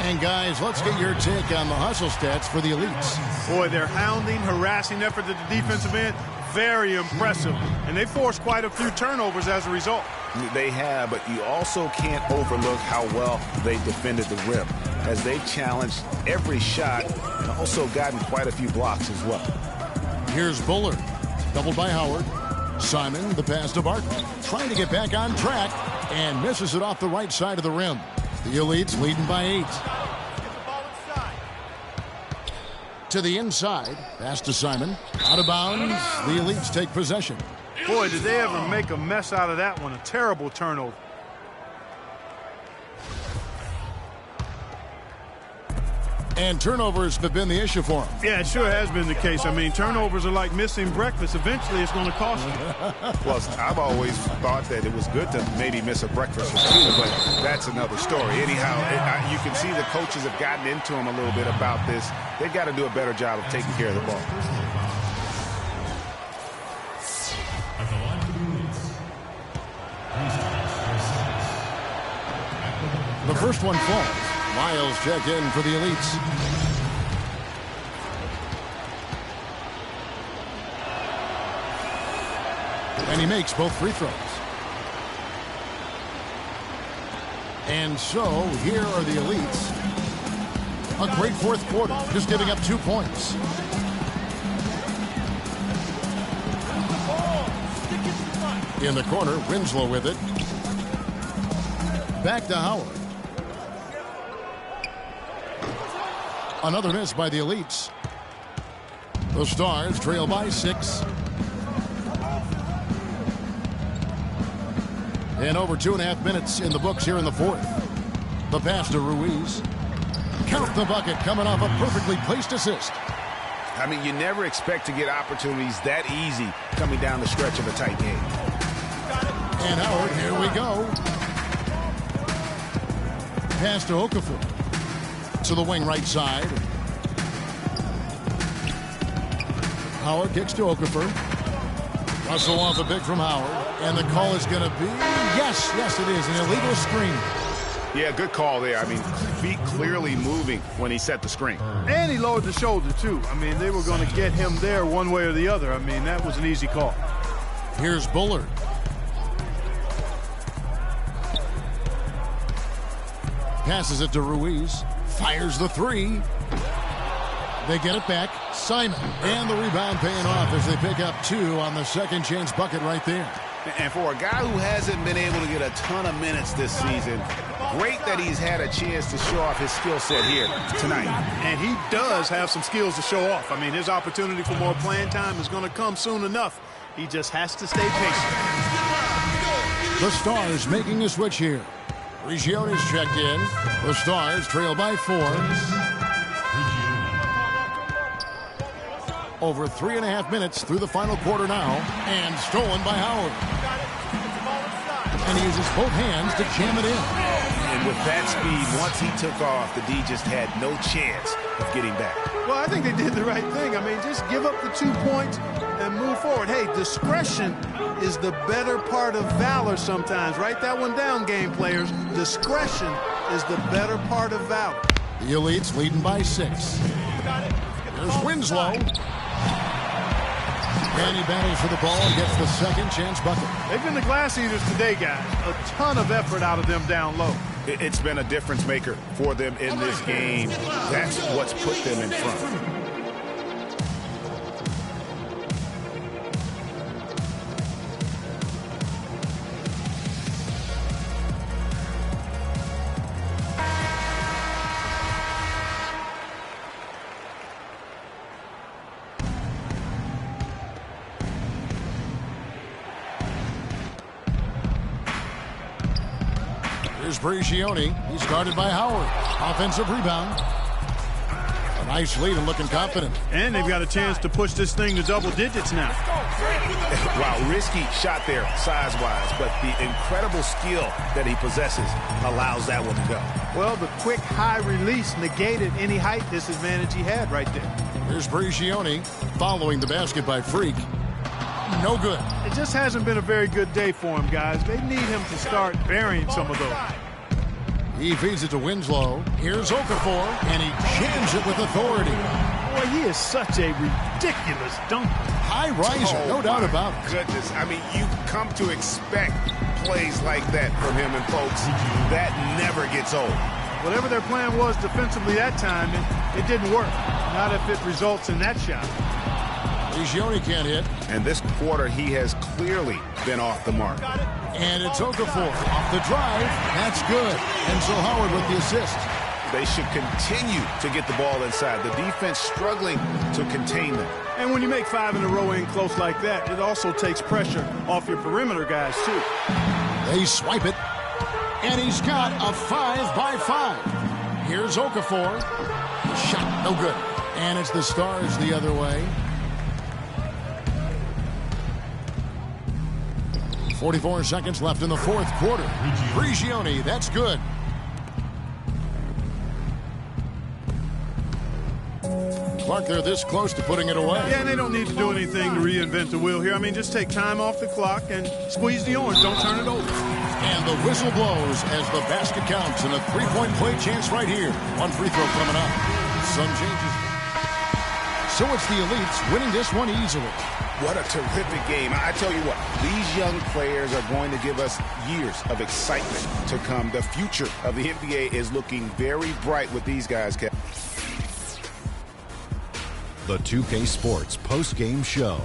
And guys, let's get your take on the hustle stats for the Elites. Boy, their hounding, harassing effort at the defensive end, very impressive. And they forced quite a few turnovers as a result. They have, but you also can't overlook how well they defended the rim, as they challenged every shot and also gotten quite a few blocks as well. Here's Bullard, doubled by Howard. Simon, the pass to Barkley, trying to get back on track and misses it off the right side of the rim. The Elites leading by 8. To the inside, pass to Simon. Out of bounds, the Elites take possession. Boy, did they ever make a mess out of that one. A terrible turnover. And turnovers have been the issue for him. Yeah, it sure has been the case. I mean, turnovers are like missing breakfast. Eventually, it's going to cost you. Well, I've always thought that it was good to maybe miss a breakfast or two, but that's another story. Anyhow, you can see the coaches have gotten into him a little bit about this. They've got to do a better job of taking care of the ball. The first one falls. Miles check in for the Elites. And he makes both free throws. And so here are the Elites. A great fourth quarter, just giving up 2 points. In the corner, Winslow with it. Back to Howard. Another miss by the Elites. The Stars trail by 6. And over 2.5 minutes in the books here in the fourth. The pass to Ruiz. Count the bucket coming off a perfectly placed assist. I mean, you never expect to get opportunities that easy coming down the stretch of a tight game. And Howard, here we go. Pass to Okafor. To the wing right side. Howard kicks to Okafor. Russell wants a big from Howard. And the call is going to be, yes, it is, an illegal screen. Yeah, good call there. I mean, feet clearly moving when he set the screen. And he lowered the shoulder, too. I mean, they were going to get him there one way or the other. I mean, that was an easy call. Here's Bullard. Passes it to Ruiz. Fires the three. They get it back. Simon. And the rebound paying off as they pick up 2 on the second chance bucket right there. And for a guy who hasn't been able to get a ton of minutes this season, great that he's had a chance to show off his skill set here tonight. And he does have some skills to show off. I mean, his opportunity for more playing time is going to come soon enough. He just has to stay patient. The Stars making a switch here. Regione's checked in. The Stars trail by 4. Over 3.5 minutes through the final quarter now. And stolen by Howard. And he uses both hands to jam it in. And with that speed, once he took off, the D just had no chance of getting back. Well, I think they did the right thing. I mean, just give up the 2 points and move forward. Hey, discretion is the better part of valor sometimes. Write that one down, game players. Discretion is the better part of valor. The Elites leading by 6. Here's Winslow. And he battles for the ball and gets the second chance bucket. They've been the glass eaters today, guys. A ton of effort out of them down low. It's been a difference maker for them in this game. That's what's put them in front. Here's Prigioni. He's guarded by Howard. Offensive rebound. A nice lead and looking confident. And they've got a chance to push this thing to double digits now. Wow, risky shot there size-wise, but the incredible skill that he possesses allows that one to go. Well, the quick high release negated any height disadvantage he had right there. Here's Prigioni following the basket by Freak. No good. It just hasn't been a very good day for him, guys. They need him to start burying some of those. He feeds it to Winslow. Here's Okafor, and he jams it with authority. Boy, he is such a ridiculous dunker. High riser, no doubt about it. Goodness, I mean, you come to expect plays like that from him, and folks, that never gets old. Whatever their plan was defensively that time, it didn't work. Not if it results in that shot. Prigioni can't hit. And this quarter, he has clearly been off the mark. And it's Okafor off the drive. That's good. And so Howard with the assist. They should continue to get the ball inside. The defense struggling to contain them. And when you make 5 in a row in close like that, it also takes pressure off your perimeter guys, too. They swipe it. And he's got a 5 by 5. Here's Okafor. Shot No good. And it's the Stars the other way. 44 seconds left in the fourth quarter. Prigioni, that's good. Clark, they're this close to putting it away. Yeah, and they don't need to do anything to reinvent the wheel here. I mean, just take time off the clock and squeeze the orange. Don't turn it over. And the whistle blows as the basket counts, and a three-point play chance right here. One free throw coming up. Some changes. So it's the Elites winning this one easily. What a terrific game. I tell you what, these young players are going to give us years of excitement to come. The future of the NBA is looking very bright with these guys, Kev. The 2K Sports post-game show.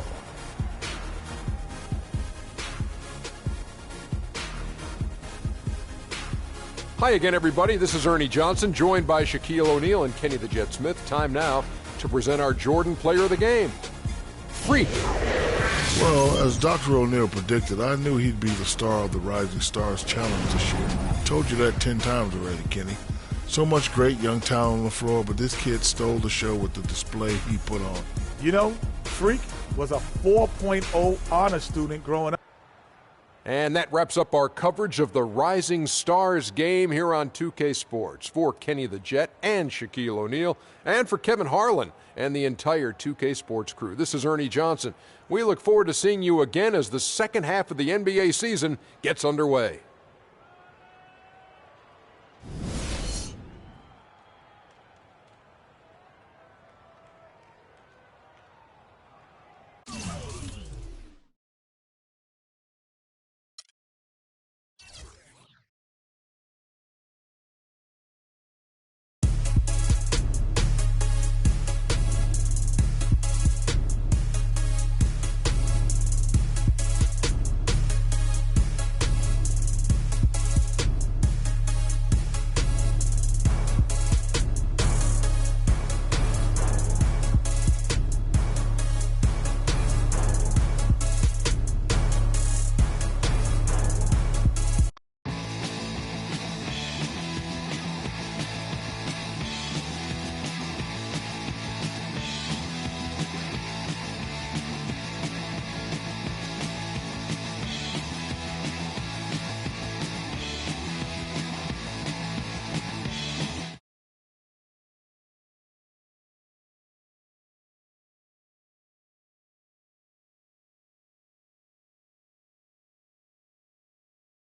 Hi again, everybody. This is Ernie Johnson, joined by Shaquille O'Neal and Kenny the Jet Smith. Time now to present our Jordan Player of the Game. Freak. Well, as Dr. O'Neal predicted, I knew he'd be the star of the Rising Stars Challenge this year. Told you that 10 times already, Kenny. So much great young talent on the floor, but this kid stole the show with the display he put on. You know, Freak was a 4.0 honor student growing up. And that wraps up our coverage of the Rising Stars game here on 2K Sports. For Kenny the Jet and Shaquille O'Neal, and for Kevin Harlan and the entire 2K Sports crew, this is Ernie Johnson. We look forward to seeing you again as the second half of the NBA season gets underway.